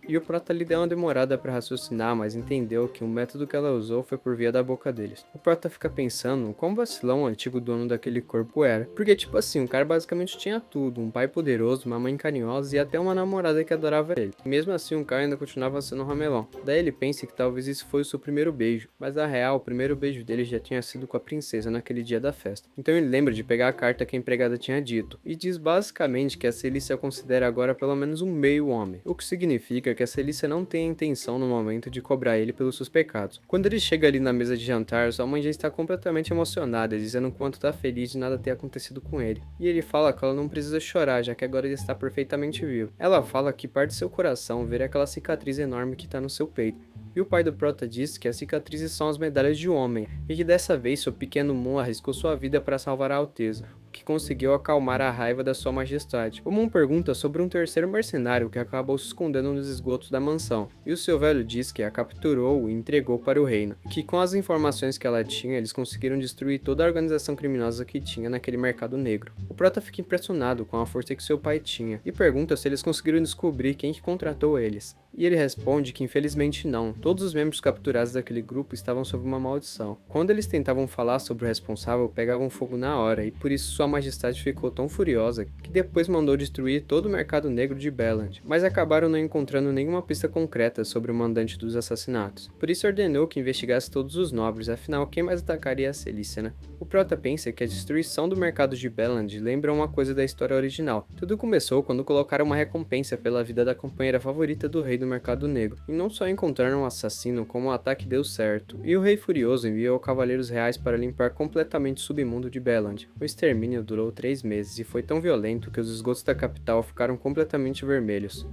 E o prota lhe deu uma demorada para raciocinar, mas entendeu que o método que ela usou foi por via da boca deles. O prota fica pensando quão vacilão o antigo dono daquele corpo era. Porque tipo assim, o cara basicamente tinha tudo, um pai poderoso, uma mãe carinhosa e até uma namorada que adorava ele. E mesmo assim o cara ainda continuava sendo um ramelão. Daí ele pensa que talvez esse foi o seu primeiro beijo, mas na real o primeiro beijo dele já tinha sido com a princesa naquele dia da festa. Então ele lembra de pegar a carta que a empregada tinha dito, e diz basicamente que a Celícia considera agora pelo menos um meio homem, o que significa que a Celícia não tem a intenção no momento de cobrar ele pelos seus pecados. Quando ele chega ali na mesa de jantar, sua mãe já está completamente emocionada, dizendo o quanto tá feliz de nada ter acontecido com ele. E ele fala que ela não precisa chorar, já que agora ele está perfeitamente vivo. Ela fala que parte seu coração ver aquela cicatriz enorme que tá no seu peito. E o pai do prota diz que as cicatrizes são as medalhas de homem, e que dessa vez seu pequeno Moon arriscou sua vida para salvar a Alteza, o que conseguiu acalmar a raiva da sua majestade. O Moon pergunta sobre um terceiro mercenário que acabou se escondendo nos esgotos da mansão, e o seu velho diz que a capturou e entregou para o reino, e que com as informações que ela tinha, eles conseguiram destruir toda a organização criminosa que tinha naquele mercado negro. O prota fica impressionado com a força que seu pai tinha, e pergunta se eles conseguiram descobrir quem que contratou eles. E ele responde que infelizmente não, todos os membros capturados daquele grupo estavam sob uma maldição. Quando eles tentavam falar sobre o responsável, pegavam fogo na hora, e por isso sua majestade ficou tão furiosa que depois mandou destruir todo o mercado negro de Belland, mas acabaram não encontrando nenhuma pista concreta sobre o mandante dos assassinatos. Por isso ordenou que investigasse todos os nobres, afinal quem mais atacaria a Celícia, né? O prota pensa que a destruição do mercado de Belland lembra uma coisa da história original. Tudo começou quando colocaram uma recompensa pela vida da companheira favorita do rei do mercado negro, e não só encontraram um assassino como o ataque deu certo, e o rei furioso enviou cavaleiros reais para limpar completamente o submundo de Belland. O extermínio durou 3 meses e foi tão violento que os esgotos da capital ficaram completamente vermelhos,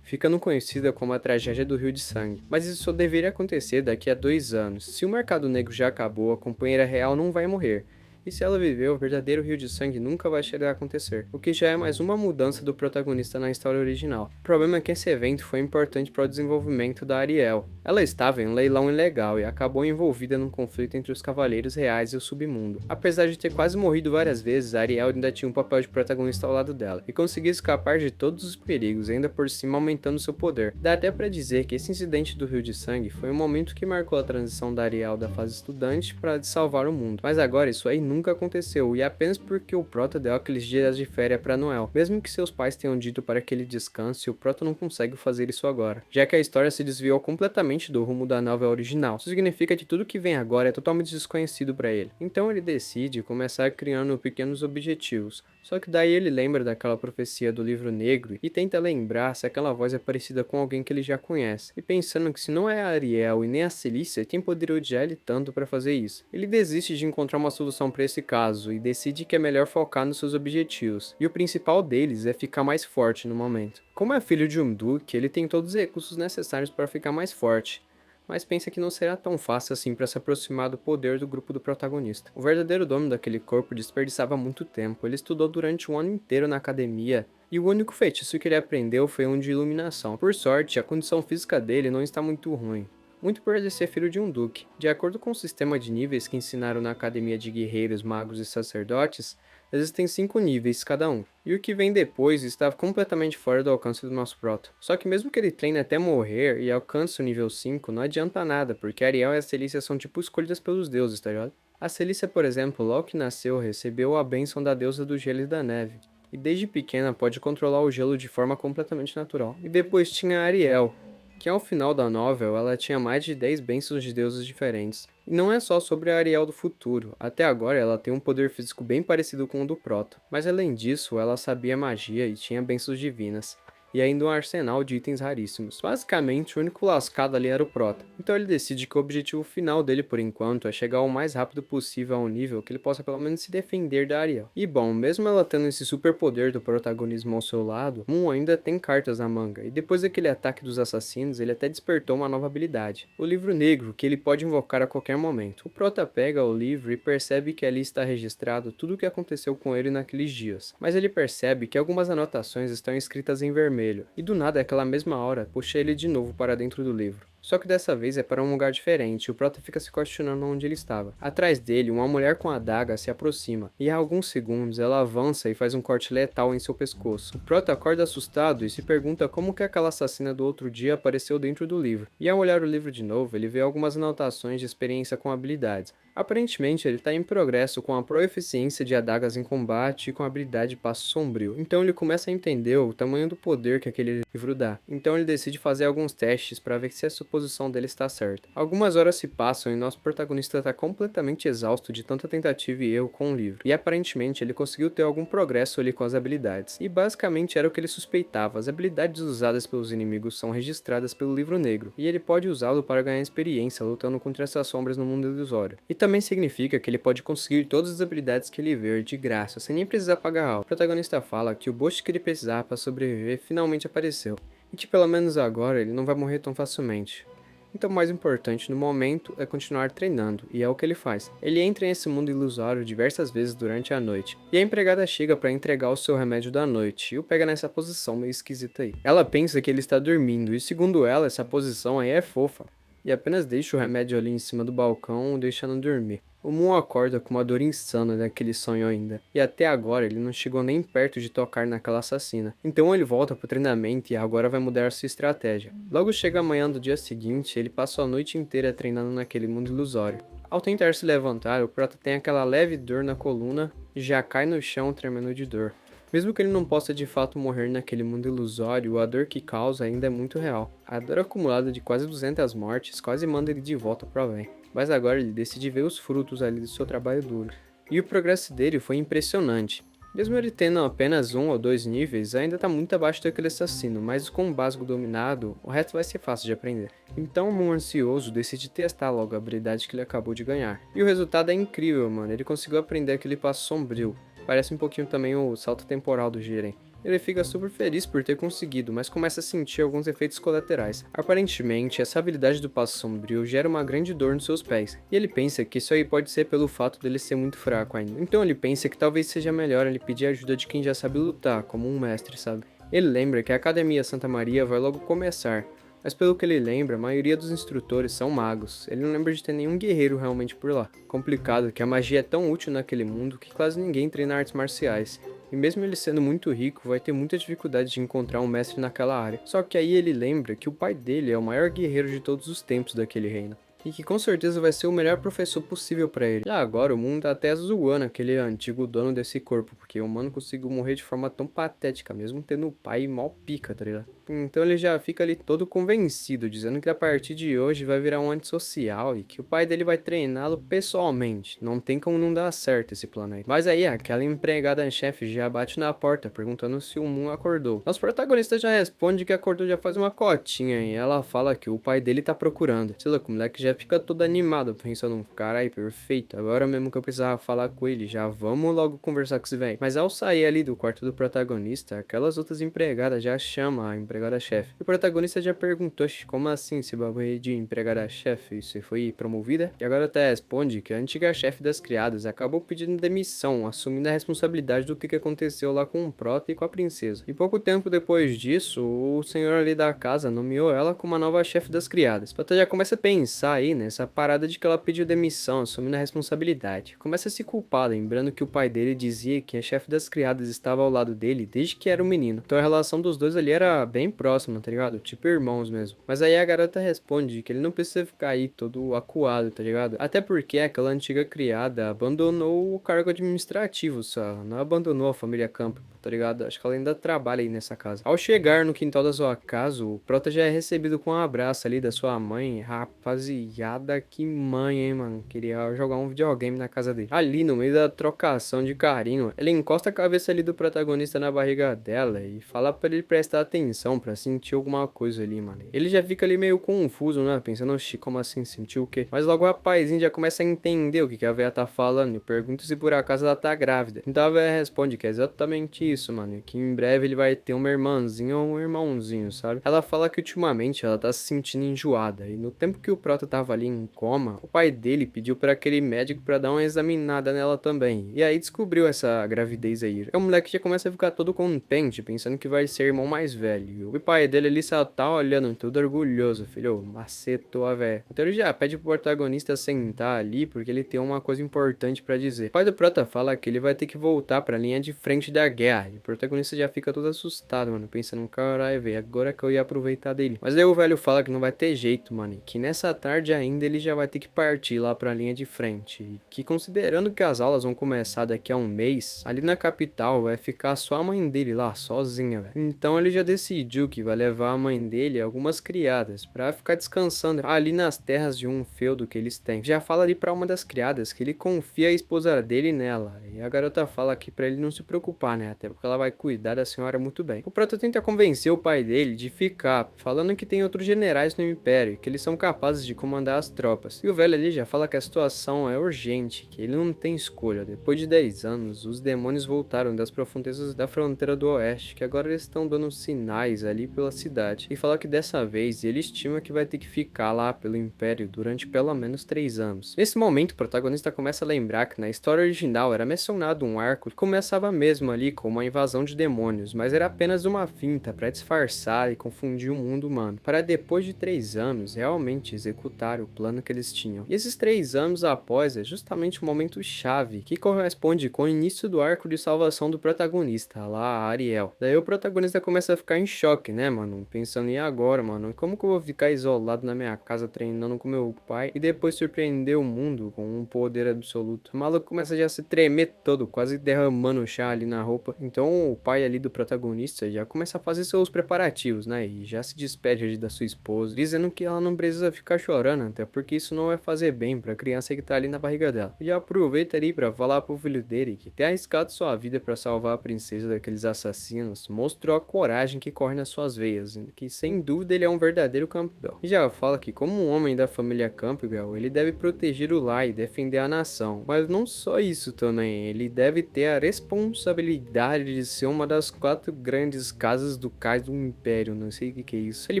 ficando conhecida como a tragédia do Rio de Sangue. Mas isso só deveria acontecer daqui a 2 anos. Se o mercado negro já acabou, a companheira real não vai morrer. E se ela viveu, o verdadeiro Rio de Sangue nunca vai chegar a acontecer, o que já é mais uma mudança do protagonista na história original. O problema é que esse evento foi importante para o desenvolvimento da Ariel. Ela estava em um leilão ilegal e acabou envolvida num conflito entre os Cavaleiros Reais e o Submundo. Apesar de ter quase morrido várias vezes, a Ariel ainda tinha um papel de protagonista ao lado dela, e conseguia escapar de todos os perigos, ainda por cima aumentando seu poder. Dá até para dizer que esse incidente do Rio de Sangue foi um momento que marcou a transição da Ariel da fase estudante para de salvar o mundo. Mas agora isso aí nunca aconteceu, e é apenas porque o prota deu aqueles dias de férias para Noel. Mesmo que seus pais tenham dito para que ele descanse, o prota não consegue fazer isso agora, já que a história se desviou completamente do rumo da novela original. Isso significa que tudo que vem agora é totalmente desconhecido para ele. Então ele decide começar criando pequenos objetivos. Só que daí ele lembra daquela profecia do livro negro e tenta lembrar se aquela voz é parecida com alguém que ele já conhece. E pensando que se não é a Ariel e nem a Celícia, quem poderia odiar ele tanto para fazer isso? Ele desiste de encontrar uma solução para esse caso e decide que é melhor focar nos seus objetivos. E o principal deles é ficar mais forte no momento. Como é filho de um duque, ele tem todos os recursos necessários para ficar mais forte, mas pensa que não será tão fácil assim para se aproximar do poder do grupo do protagonista. O verdadeiro dono daquele corpo desperdiçava muito tempo. Ele estudou durante um ano inteiro na academia, e o único feitiço que ele aprendeu foi um de iluminação. Por sorte, a condição física dele não está muito ruim, muito por ele ser filho de um duque. De acordo com o sistema de níveis que ensinaram na academia de guerreiros, magos e sacerdotes, existem 5 níveis cada um, e o que vem depois está completamente fora do alcance do nosso prota. Só que mesmo que ele treine até morrer e alcance o nível 5, não adianta nada, porque Ariel e a Celícia são tipo escolhidas pelos deuses, tá ligado? A Celícia, por exemplo, logo que nasceu, recebeu a bênção da deusa do gelo e da neve, e desde pequena pode controlar o gelo de forma completamente natural. E depois tinha a Ariel, que ao final da novel ela tinha mais de 10 bênçãos de deuses diferentes. E não é só sobre a Ariel do futuro, até agora ela tem um poder físico bem parecido com o do Prota, mas além disso ela sabia magia e tinha bênçãos divinas. e ainda um arsenal de itens raríssimos. Basicamente, o único lascado ali era o Prota. Então ele decide que o objetivo final dele por enquanto é chegar o mais rápido possível a um nível que ele possa pelo menos se defender da Ariel. E bom, mesmo ela tendo esse super poder do protagonismo ao seu lado, Moon ainda tem cartas na manga, e depois daquele ataque dos assassinos, ele até despertou uma nova habilidade, o Livro Negro, que ele pode invocar a qualquer momento. O Prota pega o livro e percebe que ali está registrado tudo o que aconteceu com ele naqueles dias, mas ele percebe que algumas anotações estão escritas em vermelho, e do nada aquela mesma hora puxa ele de novo para dentro do livro. Só que dessa vez é para um lugar diferente, e o Prota fica se questionando onde ele estava. Atrás dele, uma mulher com a adaga se aproxima, e há alguns segundos ela avança e faz um corte letal em seu pescoço. O Prota acorda assustado e se pergunta como que aquela assassina do outro dia apareceu dentro do livro. E ao olhar o livro de novo, ele vê algumas anotações de experiência com habilidades. Aparentemente, ele está em progresso com a proeficiência de adagas em combate e com a habilidade de passo sombrio. Então ele começa a entender o tamanho do poder que aquele livro dá. Então ele decide fazer alguns testes para ver se a suposição dele está certa. Algumas horas se passam e nosso protagonista está completamente exausto de tanta tentativa e erro com o livro. E aparentemente ele conseguiu ter algum progresso ali com as habilidades. E basicamente era o que ele suspeitava. As habilidades usadas pelos inimigos são registradas pelo livro negro. E ele pode usá-lo para ganhar experiência lutando contra essas sombras no mundo ilusório. E também significa que ele pode conseguir todas as habilidades que ele ver de graça, sem nem precisar pagar algo. O protagonista fala que o boost que ele precisava para sobreviver finalmente apareceu, e que pelo menos agora ele não vai morrer tão facilmente. Então o mais importante no momento é continuar treinando, e é o que ele faz. Ele entra nesse mundo ilusório diversas vezes durante a noite, e a empregada chega para entregar o seu remédio da noite, e o pega nessa posição meio esquisita aí. Ela pensa que ele está dormindo, e segundo ela, essa posição aí é fofa, e apenas deixa o remédio ali em cima do balcão, deixando dormir. O Moon acorda com uma dor insana daquele sonho ainda, e até agora ele não chegou nem perto de tocar naquela assassina. Então ele volta pro treinamento e agora vai mudar sua estratégia. Logo chega a manhã do dia seguinte, ele passa a noite inteira treinando naquele mundo ilusório. Ao tentar se levantar, o Prota tem aquela leve dor na coluna e já cai no chão tremendo de dor. Mesmo que ele não possa de fato morrer naquele mundo ilusório, a dor que causa ainda é muito real. A dor acumulada de quase 200 mortes quase manda ele de volta para além. Mas agora ele decide ver os frutos ali do seu trabalho duro. E o progresso dele foi impressionante. Mesmo ele tendo apenas 1 ou 2 níveis, ainda está muito abaixo daquele assassino, mas com o básico dominado, o resto vai ser fácil de aprender. Então o Moon ansioso decide testar logo a habilidade que ele acabou de ganhar. E o resultado é incrível, mano, ele conseguiu aprender aquele passo sombrio. Parece um pouquinho também o salto temporal do Jiren. Ele fica super feliz por ter conseguido, mas começa a sentir alguns efeitos colaterais. Aparentemente, essa habilidade do passo sombrio gera uma grande dor nos seus pés, e ele pensa que isso aí pode ser pelo fato dele ser muito fraco ainda. Então ele pensa que talvez seja melhor ele pedir ajuda de quem já sabe lutar, como um mestre, sabe? Ele lembra que a Academia Santa Maria vai logo começar, mas pelo que ele lembra, a maioria dos instrutores são magos. Ele não lembra de ter nenhum guerreiro realmente por lá. Complicado que a magia é tão útil naquele mundo que quase ninguém treina artes marciais. E mesmo ele sendo muito rico, vai ter muita dificuldade de encontrar um mestre naquela área. Só que aí ele lembra que o pai dele é o maior guerreiro de todos os tempos daquele reino. E que com certeza vai ser o melhor professor possível pra ele. E agora o mundo tá até zoando aquele antigo dono desse corpo, porque o mano conseguiu morrer de forma tão patética, mesmo tendo o pai mal pica, tá ligado? Então ele já fica ali todo convencido, dizendo que a partir de hoje vai virar um antissocial e que o pai dele vai treiná-lo pessoalmente. Não tem como não dar certo esse plano aí. Mas aí aquela empregada-chefe já bate na porta, perguntando se o Moon acordou. Nosso protagonista já responde que acordou já faz uma cotinha e ela fala que o pai dele tá procurando. Sei lá, o moleque já fica todo animado, pensando, carai, perfeito, agora mesmo que eu precisava falar com ele, já vamos logo conversar com esse velho. Mas ao sair ali do quarto do protagonista, aquelas outras empregadas já chamam a empregada-chefe. O protagonista já perguntou, como assim esse bagulho aí de empregada-chefe? Você foi promovida? E agora até responde que a antiga chefe das criadas acabou pedindo demissão, assumindo a responsabilidade do que aconteceu lá com o Prota e com a princesa. E pouco tempo depois disso, o senhor ali da casa nomeou ela como a nova chefe das criadas. O Prota já começa a pensar aí nessa parada de que ela pediu demissão, assumindo a responsabilidade. Começa a se culpar, lembrando que o pai dele dizia que a chefe das criadas estava ao lado dele desde que era um menino. Então a relação dos dois ali era bem próxima, tá ligado? Tipo irmãos mesmo. Mas aí a garota responde que ele não precisa ficar aí todo acuado, tá ligado? Até porque aquela antiga criada abandonou o cargo administrativo só, não abandonou a família Campo. tá ligado? Acho que ela ainda trabalha aí nessa casa. Ao chegar no quintal da sua casa, o Prota já é recebido com um abraço ali da sua mãe. Rapaziada, que mãe, hein, mano? Queria jogar um videogame na casa dele. Ali, no meio da trocação de carinho, ele encosta a cabeça ali do protagonista na barriga dela e fala pra ele prestar atenção, pra sentir alguma coisa ali, mano. Ele já fica ali meio confuso, né? Pensando, oxi, como assim? Sentiu o quê? Mas logo o rapazinho já começa a entender o que a véia tá falando e pergunta se por acaso ela tá grávida. Então a véia responde que é exatamente isso, mano. E que em breve ele vai ter uma irmãzinha ou um irmãozinho, sabe? Ela fala que ultimamente ela tá se sentindo enjoada. E no tempo que o Prota tava ali em coma, o pai dele pediu pra aquele médico pra dar uma examinada nela também. E aí descobriu essa gravidez aí. O moleque já começa a ficar todo contente, pensando que vai ser irmão mais velho. E o pai dele ali só tá olhando, todo orgulhoso, filho. Macetou a véia. Então ele já pede pro protagonista sentar ali, porque ele tem uma coisa importante pra dizer. O pai do Prota fala que ele vai ter que voltar pra linha de frente da guerra. E o protagonista já fica todo assustado, mano, pensando, caralho, velho, agora que eu ia aproveitar dele. Mas daí o velho fala que não vai ter jeito, mano, e que nessa tarde ainda ele já vai ter que partir lá pra linha de frente. E que considerando que as aulas vão começar daqui a um mês, ali na capital vai ficar só a mãe dele lá, sozinha, velho. Então ele já decidiu que vai levar a mãe dele e algumas criadas pra ficar descansando ali nas terras de um feudo que eles têm. Já fala ali pra uma das criadas que ele confia a esposa dele nela. E a garota fala aqui pra ele não se preocupar, né? Até porque ela vai cuidar da senhora muito bem. O Prota tenta convencer o pai dele de ficar, falando que tem outros generais no Império, que eles são capazes de comandar as tropas. E o velho ali já fala que a situação é urgente, que ele não tem escolha. Depois de 10 anos, os demônios voltaram das profundezas da fronteira do oeste, que agora eles estão dando sinais ali pela cidade. E fala que dessa vez ele estima que vai ter que ficar lá pelo Império durante pelo menos 3 anos. Nesse momento, o protagonista começa a lembrar que na história original era mencionado um arco que começava mesmo ali com uma invasão de demônios, mas era apenas uma finta para disfarçar e confundir o mundo humano, para depois de 3 anos realmente executar o plano que eles tinham. E esses 3 anos após é justamente o momento chave que corresponde com o início do arco de salvação do protagonista, lá Ariel. Daí o protagonista começa a ficar em choque, né, mano? Pensando, e agora, mano? Como que eu vou ficar isolado na minha casa treinando com meu pai e depois surpreender o mundo com um poder absoluto? O maluco começa já a se tremer todo, quase derramando chá ali na roupa. Então o pai ali do protagonista já começa a fazer seus preparativos, né? E já se despede ali da sua esposa, dizendo que ela não precisa ficar chorando, até porque isso não vai fazer bem pra criança que tá ali na barriga dela. E já aproveita ali pra falar pro filho dele que ter arriscado sua vida pra salvar a princesa daqueles assassinos mostrou a coragem que corre nas suas veias, que sem dúvida ele é um verdadeiro Campbell. E já fala que como um homem da família Campbell, ele deve proteger o lar e defender a nação. Mas não só isso também, ele deve ter a responsabilidade de ser uma das 4 grandes casas do cais do Império, não sei o que é isso. Ele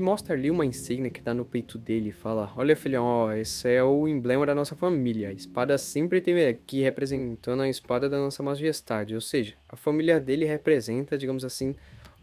mostra ali uma insígnia que tá no peito dele e fala, olha filhão, ó, esse é o emblema da nossa família, a espada sempre teve aqui representando a espada da nossa majestade, ou seja, a família dele representa, digamos assim,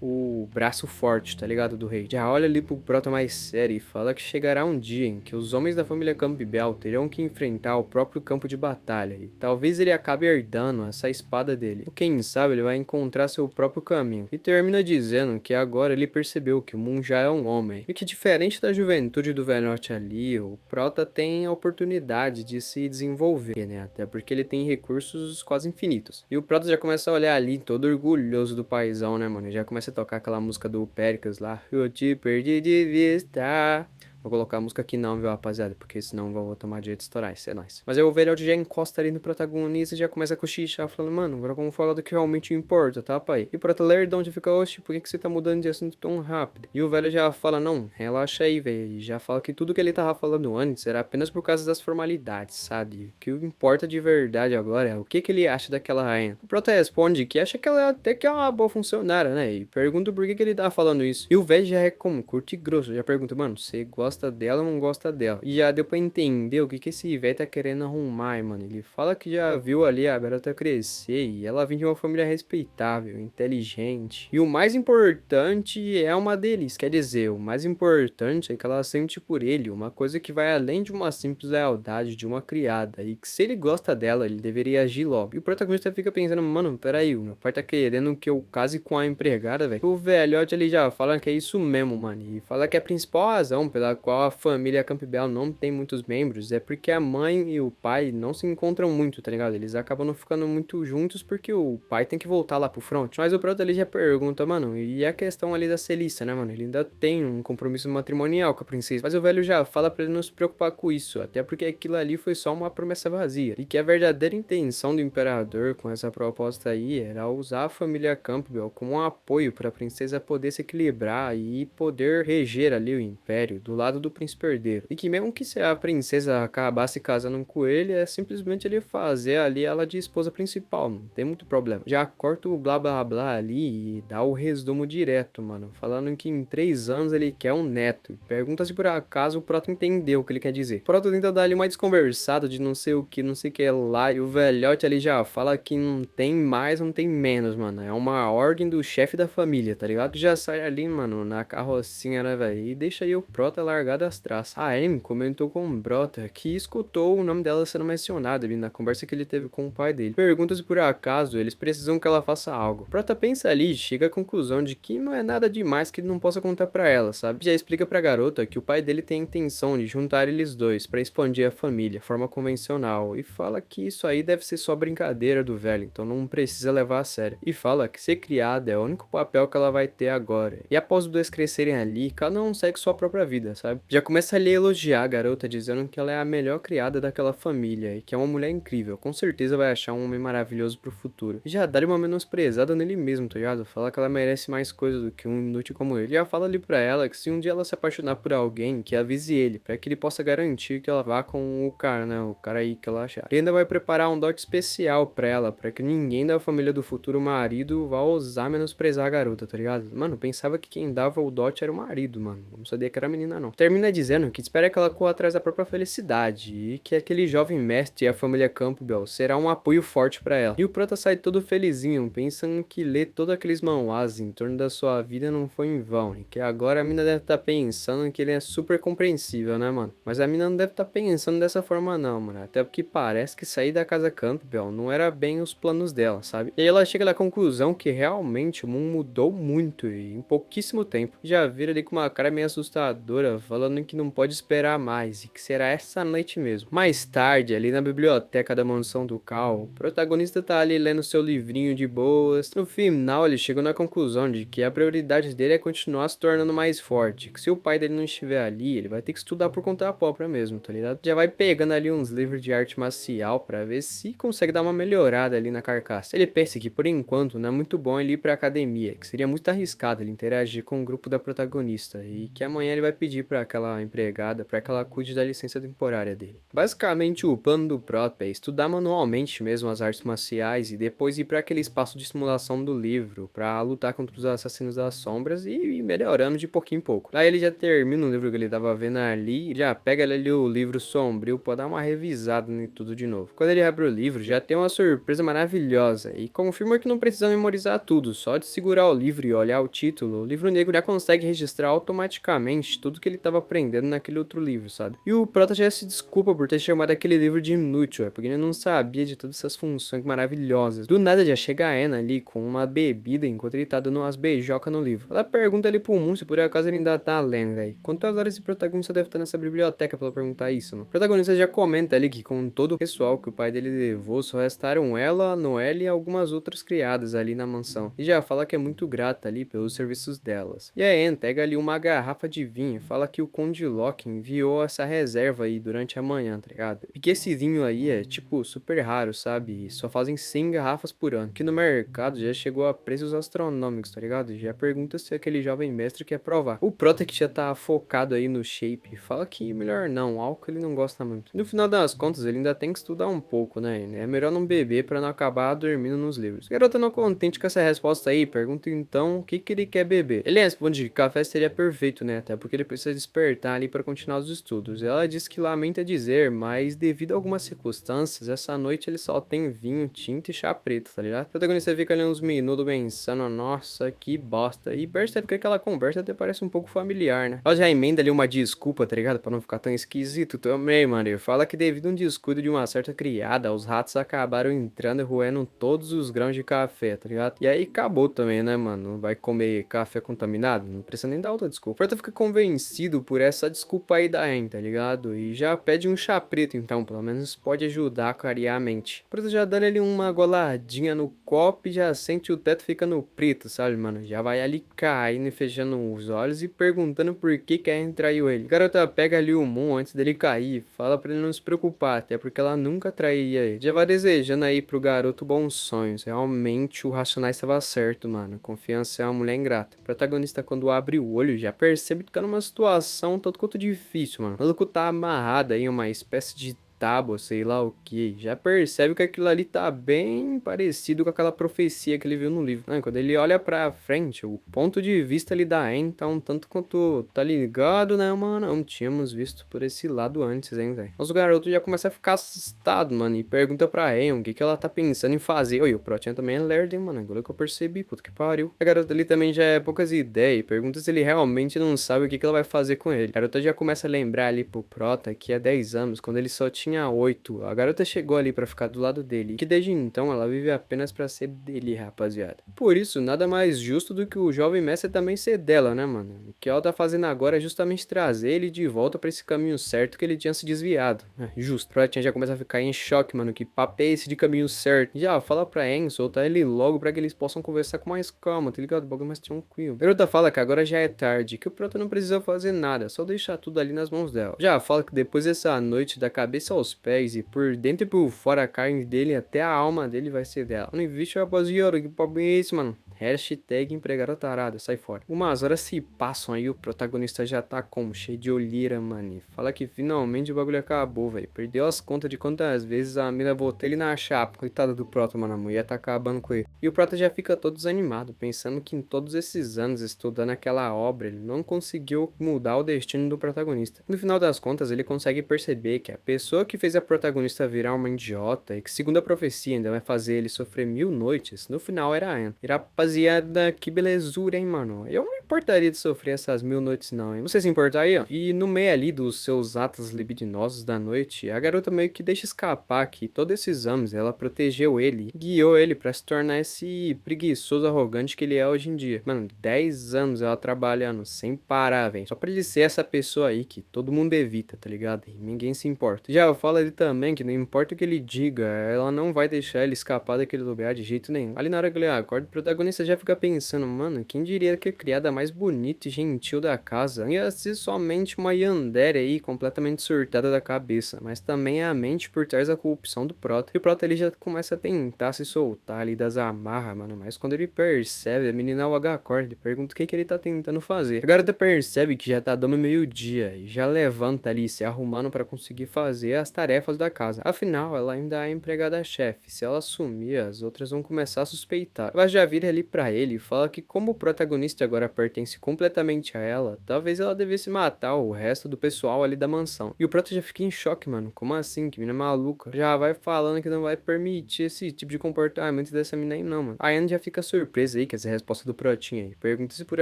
o braço forte, tá ligado, do rei. Já olha ali pro Prota mais sério e fala que chegará um dia em que os homens da família Campbell terão que enfrentar o próprio campo de batalha e talvez ele acabe herdando essa espada dele. Ou quem sabe ele vai encontrar seu próprio caminho. E termina dizendo que agora ele percebeu que o Moon já é um homem e que diferente da juventude do velhote ali, o Prota tem a oportunidade de se desenvolver, né, até porque ele tem recursos quase infinitos. E o Prota já começa a olhar ali todo orgulhoso do paizão, né, mano, já começa a tocar aquela música do Péricles lá. Eu te perdi de vista. Vou colocar a música aqui não, viu, rapaziada? Porque senão eu vou tomar direito de estourar, isso é nóis. Mas aí o velhote já encosta ali no protagonista e já começa a cochichar, falando, mano, agora vamos falar do que realmente importa, tá, pai? E o prota lerdão já fica, oxe, por que você tá mudando de assunto tão rápido? E o velho já fala, não, relaxa aí, velho. E já fala que tudo que ele tava falando antes era apenas por causa das formalidades, sabe? O que importa de verdade agora é o que ele acha daquela rainha. O prota responde que acha que ela até que é uma boa funcionária, né? E pergunta por que ele tava falando isso. E o velho já é como, curto e grosso, já pergunta, mano, você gosta dela ou não gosta dela? E já deu pra entender o que esse velho tá querendo arrumar, mano. Ele fala que já viu ali a garota crescer e ela vem de uma família respeitável, inteligente. E o mais importante é uma deles. Quer dizer, o mais importante é que ela sente por ele uma coisa que vai além de uma simples lealdade de uma criada. E que se ele gosta dela, ele deveria agir logo. E o protagonista fica pensando, mano, peraí, o meu pai tá querendo que eu case com a empregada, velho. O velhote ele já fala que é isso mesmo, mano. E fala que a principal razão pela qual a família Campbell não tem muitos membros é porque a mãe e o pai não se encontram muito, tá ligado? Eles acabam não ficando muito juntos porque o pai tem que voltar lá pro front. Mas o Proto ali já pergunta, mano, e a questão ali da Celissa, né, mano? Ele ainda tem um compromisso matrimonial com a princesa. Mas o velho já fala pra ele não se preocupar com isso, até porque aquilo ali foi só uma promessa vazia. E que a verdadeira intenção do imperador com essa proposta aí era usar a família Campbell como um apoio pra princesa poder se equilibrar e poder reger ali o império do lado do príncipe herdeiro. E que mesmo que se a princesa acabasse casando com ele, é simplesmente ele fazer ali ela de esposa principal, não tem muito problema. Já corta o blá blá blá ali e dá o resumo direto, mano, falando que em 3 anos ele quer um neto. Pergunta se por acaso o Proto entendeu o que ele quer dizer. O Proto tenta dar ali uma desconversada de não sei o que, não sei o que lá, e o velhote ali já fala que não tem mais, não tem menos, mano. É uma ordem do chefe da família, tá ligado? Já sai ali, mano, na carrocinha, né, velho? E deixa aí o Prota largado as traças. A Amy comentou com o Prota que escutou o nome dela sendo mencionado ali na conversa que ele teve com o pai dele. Pergunta se por acaso eles precisam que ela faça algo. Prota pensa ali e chega à conclusão de que não é nada demais que ele não possa contar pra ela, sabe? Já explica pra garota que o pai dele tem a intenção de juntar eles dois pra expandir a família, forma convencional, e fala que isso aí deve ser só brincadeira do velho, então não precisa levar a sério. E fala que ser criada é o único papel que ela vai ter agora. E após os dois crescerem ali, cada um segue sua própria vida, sabe? Já começa ali a elogiar a garota, dizendo que ela é a melhor criada daquela família e que é uma mulher incrível, com certeza vai achar um homem maravilhoso pro futuro. E já dá uma menosprezada nele mesmo, tá ligado? Fala que ela merece mais coisa do que um inútil como ele. E já fala ali pra ela que se um dia ela se apaixonar por alguém, que avise ele, pra que ele possa garantir que ela vá com o cara, né? O cara aí que ela achar. E ainda vai preparar um dote especial pra ela, pra que ninguém da família do futuro marido vá ousar menosprezar a garota, tá ligado? Mano, pensava que quem dava o dote era o marido, mano. Não sabia que era a menina, não. Termina dizendo que espera que ela corra atrás da própria felicidade e que aquele jovem mestre e a família Campbell será um apoio forte pra ela. E o Prota sai todo felizinho, pensando que ler todos aqueles manhwas em torno da sua vida não foi em vão, e que agora a mina deve estar pensando que ele é super compreensível, né, mano? Mas a mina não deve estar pensando dessa forma não, mano, até porque parece que sair da casa Campbell não era bem os planos dela, sabe? E aí ela chega na conclusão que realmente o mundo mudou muito e em pouquíssimo tempo. Já vira ali com uma cara meio assustadora, falando que não pode esperar mais e que será essa noite mesmo. Mais tarde, ali na biblioteca da mansão do Cal, o protagonista tá ali lendo seu livrinho de boas. No final, ele chegou na conclusão de que a prioridade dele é continuar se tornando mais forte, que se o pai dele não estiver ali, ele vai ter que estudar por conta própria mesmo, tá ligado? Já vai pegando ali uns livros de arte marcial pra ver se consegue dar uma melhorada ali na carcaça. Ele pensa que por enquanto não é muito bom ele ir pra academia, que seria muito arriscado ele interagir com o grupo da protagonista, e que amanhã ele vai pedir pra aquela empregada pra que ela cuide da licença temporária dele. Basicamente o plano do Prota é estudar manualmente mesmo as artes marciais e depois ir pra aquele espaço de simulação do livro pra lutar contra os assassinos das sombras e ir melhorando de pouquinho em pouco. Aí ele já termina o livro que ele tava vendo ali, já pega ali o livro sombrio pra dar uma revisada em tudo de novo. Quando ele abre o livro, já tem uma surpresa maravilhosa e confirma que não precisa memorizar tudo, só de segurar o livro e olhar o título, o livro negro já consegue registrar automaticamente tudo que ele tava aprendendo naquele outro livro, sabe? E o Prota já se desculpa por ter chamado aquele livro de inútil, porque ele não sabia de todas essas funções maravilhosas. Do nada já chega a Anna ali com uma bebida enquanto ele tá dando umas beijocas no livro. Ela pergunta ali pro Moon se por acaso ele ainda tá lendo, velho. Quantas horas esse protagonista deve estar nessa biblioteca pra ela perguntar isso, mano? O protagonista já comenta ali que com todo o pessoal que o pai dele levou, só restaram ela, a Noelle e algumas outras criadas ali na mansão. E já fala que é muito grata ali pelos serviços delas. E a Anne pega ali uma garrafa de vinho e fala que o Conde Locke enviou essa reserva aí durante a manhã, tá ligado? E que esse vinho aí é, tipo, super raro, sabe? E só fazem 100 garrafas por ano. Que no mercado já chegou a preços astronômicos, tá ligado? Já pergunta se aquele jovem mestre quer provar. O Prota que já tá focado aí no shape, fala que melhor não, álcool ele não gosta muito. No final das contas, ele ainda tem que estudar um pouco, né? É melhor não beber pra não acabar dormindo nos livros. A garota não contente com essa resposta aí, pergunta então o que ele quer beber. Ele responde que café seria perfeito, né? Até porque ele precisa despertar ali pra continuar os estudos. Ela diz que lamenta dizer, mas devido a algumas circunstâncias, essa noite ele só tem vinho, tinta e chá preto, tá ligado? O protagonista fica ali uns minutos pensando, nossa, que bosta. E percebe que aquela conversa até parece um pouco familiar, né? Ela já emenda ali uma desculpa, tá ligado? Pra não ficar tão esquisito também, mano. Ele fala que devido a um descuido de uma certa criada, os ratos acabaram entrando e roendo todos os grãos de café, tá ligado? E aí acabou também, né, mano? Vai comer café contaminado? Não precisa nem dar outra desculpa. O Prota fica convencido convencido por essa desculpa aí da Anne, tá ligado? E já pede um chá preto, então, pelo menos pode ajudar a clarear a mente. Preto já dando ali uma goladinha no copo e já sente o teto ficando preto, sabe, mano? Já vai ali caindo e fechando os olhos e perguntando por que a Anne traiu ele. A garota pega ali o Moon antes dele cair, fala pra ele não se preocupar, até porque ela nunca trairia ele. Já vai desejando aí pro garoto bons sonhos. Realmente o Racionais estava certo, mano. Confiança é uma mulher ingrata. O protagonista, quando abre o olho, já percebe que tá numa situação tanto quanto difícil, mano. O maluco tá amarrado aí em uma espécie de tábua, sei lá o que. Já percebe que aquilo ali tá bem parecido com aquela profecia que ele viu no livro. Quando ele olha pra frente, o ponto de vista ali da Anne tá um tanto quanto, tá ligado, né, mano? Não tínhamos visto por esse lado antes, hein, velho. Mas o garoto já começa a ficar assustado, mano, e pergunta pra Anne o que ela tá pensando em fazer. Oi, o Protinha também é lerdo, hein, mano? Agora que eu percebi, puta que pariu. A garota ali também já é poucas ideias e pergunta se ele realmente não sabe o que ela vai fazer com ele. A garota já começa a lembrar ali pro Prota que há 10 anos, quando ele só tinha 8, a garota chegou ali pra ficar do lado dele, e que desde então ela vive apenas pra ser dele, rapaziada. Por isso, nada mais justo do que o jovem mestre também ser dela, né, mano? O que ela tá fazendo agora é justamente trazer ele de volta pra esse caminho certo que ele tinha se desviado. Justo. A Protinha já começa a ficar em choque, mano, que papo é esse de caminho certo? Já, fala pra Anne soltar ele logo pra que eles possam conversar com mais calma, tá ligado? O bagulho mais tranquilo. A garota fala que agora já é tarde, que o Prota não precisa fazer nada, só deixar tudo ali nas mãos dela. Já fala que depois dessa noite, da cabeça aos pés e por dentro e por fora, a carne dele até a alma dele vai ser dela. Mano, vixe, rapaziada, que papo é esse, mano? Hashtag empregado tarado, sai fora. Umas horas se passam aí, o protagonista já tá como? Cheio de olheira, mano. E fala que finalmente o bagulho acabou, velho. Perdeu as contas de quantas vezes a mina botou ele na chapa. Coitado do Prota, mano. A mulher tá acabando com ele. E o Prota já fica todo desanimado, pensando que em todos esses anos estudando aquela obra, ele não conseguiu mudar o destino do protagonista. No final das contas, ele consegue perceber que a pessoa que fez a protagonista virar uma idiota e que, segundo a profecia, ainda vai fazer ele sofrer 1000 noites, no final era a Anne. E rapaziada, que belezura, hein, mano? Eu não importaria de sofrer essas 1000 noites, não, hein? Você se importaria? E no meio ali dos seus atos libidinosos da noite, a garota meio que deixa escapar que todos esses anos ela protegeu ele, guiou ele pra se tornar esse preguiçoso arrogante que ele é hoje em dia. Mano, 10 anos ela trabalhando sem parar, velho. Só pra ele ser essa pessoa aí que todo mundo evita, tá ligado? E ninguém se importa. Já eu falo ali também que não importa o que ele diga, ela não vai deixar ele escapar daquele lugar de jeito nenhum. Ali na hora que ele acorda, o protagonista já fica pensando, mano, quem diria que a criada mais bonita e gentil da casa ia ser somente uma yandere aí, completamente surtada da cabeça, mas também é a mente por trás da corrupção do Prota. E o Prota ele já começa a tentar se soltar ali das amarras, mano, mas quando ele percebe, a menina logo acorda e pergunta o que ele tá tentando fazer. A garota percebe que já tá dando meio-dia e já levanta ali, se arrumando pra conseguir fazer as tarefas da casa. Afinal, ela ainda é empregada-chefe. Se ela sumir, as outras vão começar a suspeitar. Ela já vira ali pra ele e fala que como o protagonista agora pertence completamente a ela, talvez ela devesse matar o resto do pessoal ali da mansão. E o Prota já fica em choque, mano. Como assim? Que mina maluca. Já vai falando que não vai permitir esse tipo de comportamento dessa mina aí não, mano. A Anne já fica surpresa aí com essa resposta do Protinha aí. Pergunta se por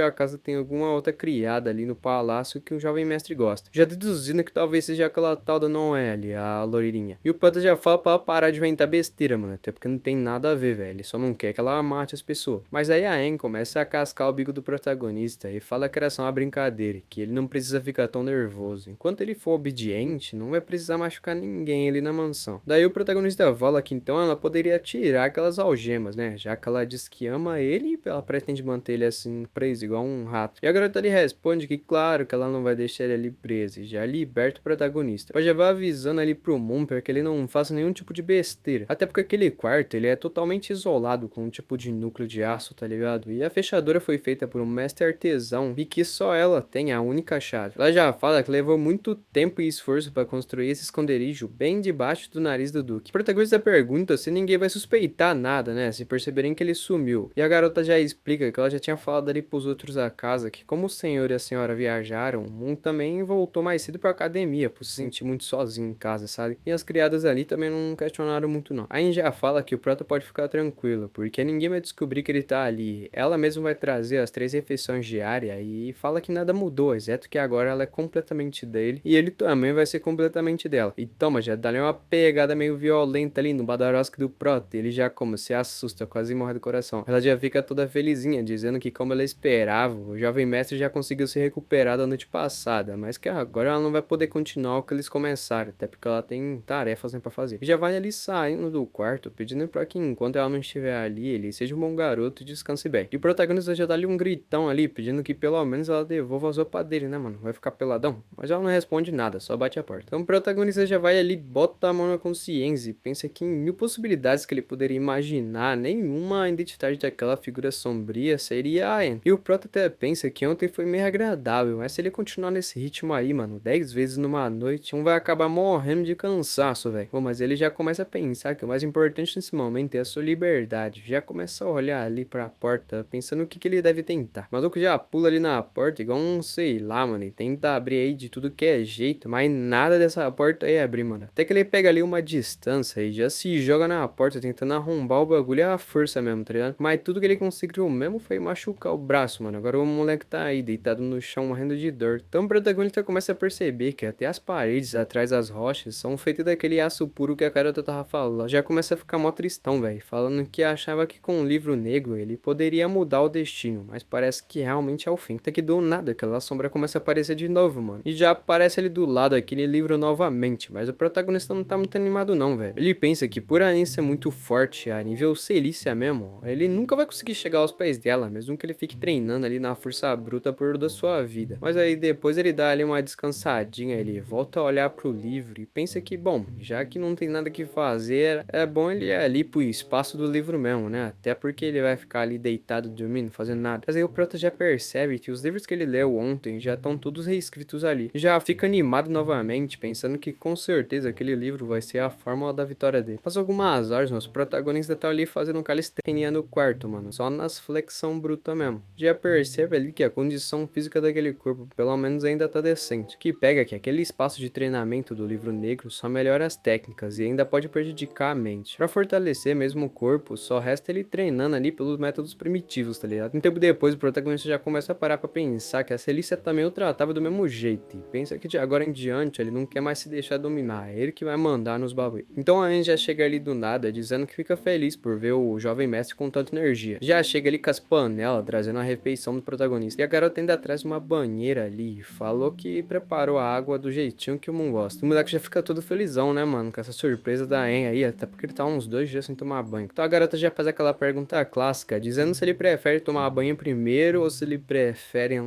acaso tem alguma outra criada ali no palácio que o jovem mestre gosta. Já deduzindo que talvez seja aquela tal da Noelle, a loirinha. E o Prota já fala pra ela parar de inventar besteira, mano. Até porque não tem nada a ver, velho. Ele só não quer que ela mate as pessoas. Mas aí a Anne começa a cascar o bico do protagonista e fala que era só uma brincadeira, que ele não precisa ficar tão nervoso. Enquanto ele for obediente, não vai precisar machucar ninguém ali na mansão. Daí o protagonista fala que então ela poderia tirar aquelas algemas, né? Já que ela diz que ama ele, ela pretende manter ele assim preso, igual um rato. E a garota lhe responde que claro que ela não vai deixar ele ali preso, e já liberta o protagonista. Ela já vai avisando ali pro Mumper que ele não faça nenhum tipo de besteira. Até porque aquele quarto, ele é totalmente isolado com um tipo de núcleo de aço, tá ligado? E a fechadura foi feita por um mestre artesão e que só ela tem a única chave. Ela já fala que levou muito tempo e esforço para construir esse esconderijo bem debaixo do nariz do Duque. O protagonista pergunta se ninguém vai suspeitar nada, né? Se perceberem que ele sumiu. E a garota já explica que ela já tinha falado ali pros outros da casa que como o senhor e a senhora viajaram, o Moon também voltou mais cedo pra academia, por se sentir muito sozinho em casa, sabe? E as criadas ali também não questionaram muito não. A Anne já fala que o Prota pode ficar tranquilo, porque ninguém vai descobrir que ele tá ali. Ela mesma vai trazer as 3 refeições diárias e fala que nada mudou, exceto que agora ela é completamente dele e ele também vai ser completamente dela. E toma, já dá-lhe uma pegada meio violenta ali no Badarosque do Prota. Ele já como se assusta, quase morre do coração. Ela já fica toda felizinha, dizendo que como ela esperava, o jovem mestre já conseguiu se recuperar da noite passada, mas que agora ela não vai poder continuar o que eles começaram, até porque ela tem tarefas, né, pra fazer. E já vai ali saindo do quarto, pedindo pra que enquanto ela não estiver ali, ele seja um bom garoto e descanse bem. E o protagonista já dá ali um gritão ali, pedindo que pelo menos ela devolva as roupas dele, né, mano? Vai ficar peladão? Mas ela não responde nada, só bate a porta. Então o protagonista já vai ali, bota a mão na consciência e pensa que em mil possibilidades que ele poderia imaginar, nenhuma identidade daquela figura sombria seria a Anne. E o prota até pensa que ontem foi meio agradável, mas se ele continuar nesse ritmo aí, mano, 10 vezes numa noite, um vai acabar morrendo de cansaço, velho. Bom, mas ele já começa a pensar que o mais importante nesse momento é a sua liberdade. Já começa a olhar ali pra porta, pensando o que ele deve tentar. O maluco já pula ali na porta, igual um, sei lá, mano, e tenta abrir aí de tudo que é jeito, mas nada dessa porta aí abrir, mano. Até que ele pega ali uma distância e já se joga na porta, tentando arrombar o bagulho à força mesmo, tá ligado? Mas tudo que ele conseguiu mesmo foi machucar o braço, mano. Agora o moleque tá aí, deitado no chão, morrendo de dor. Então o protagonista começa a perceber que até as paredes atrás das rochas são feitas daquele aço puro que a garota tava falando. Ela já começa a ficar mó tristão, velho, falando que achava que com o livro negro ele poderia mudar o destino, mas parece que realmente é o fim. Até que do nada aquela sombra começa a aparecer de novo, mano. E já aparece ali do lado aquele livro novamente, mas o protagonista não tá muito animado não, velho. Ele pensa que por a Anne ser muito forte, a nível Celícia mesmo, ele nunca vai conseguir chegar aos pés dela, mesmo que ele fique treinando ali na força bruta por toda a sua vida. Mas aí depois ele dá ali uma descansadinha, ele volta a olhar pro livro e pensa que, bom, já que não tem nada que fazer, é bom ele ir ali pro espaço do livro mesmo, né? Até porque ele vai ficar ali deitado, dormindo, fazendo nada. Mas aí o prota já percebe que os livros que ele leu ontem já estão todos reescritos ali. Já fica animado novamente, pensando que com certeza aquele livro vai ser a fórmula da vitória dele. Mas algumas horas, nosso protagonista tá ali fazendo calistenia no quarto, mano, só nas flexão bruta mesmo. Já percebe ali que a condição física daquele corpo, pelo menos ainda tá decente. Que pega que aquele espaço de treinamento do livro negro só melhora as técnicas e ainda pode prejudicar a mente. Pra fortalecer mesmo o corpo, só resta ele treinando ali pelos métodos primitivos, tá ligado? Um tempo depois, o protagonista já começa a parar pra pensar que a Celícia também o tratava do mesmo jeito, e pensa que de agora em diante ele não quer mais se deixar dominar, é ele que vai mandar nos bagulho. Então a Anne já chega ali do nada, dizendo que fica feliz por ver o jovem mestre com tanta energia. Já chega ali com as panelas, trazendo a refeição do protagonista. E a garota ainda traz uma banheira ali, falou que preparou a água do jeitinho que o Moon gosta. O moleque já fica todo felizão, né, mano, com essa surpresa da Anne aí, até porque ele tá uns 2 dias sem tomar banho. Então a garota já faz aquela pergunta clássica, dizendo se ele prefere tomar banho primeiro ou se ele prefere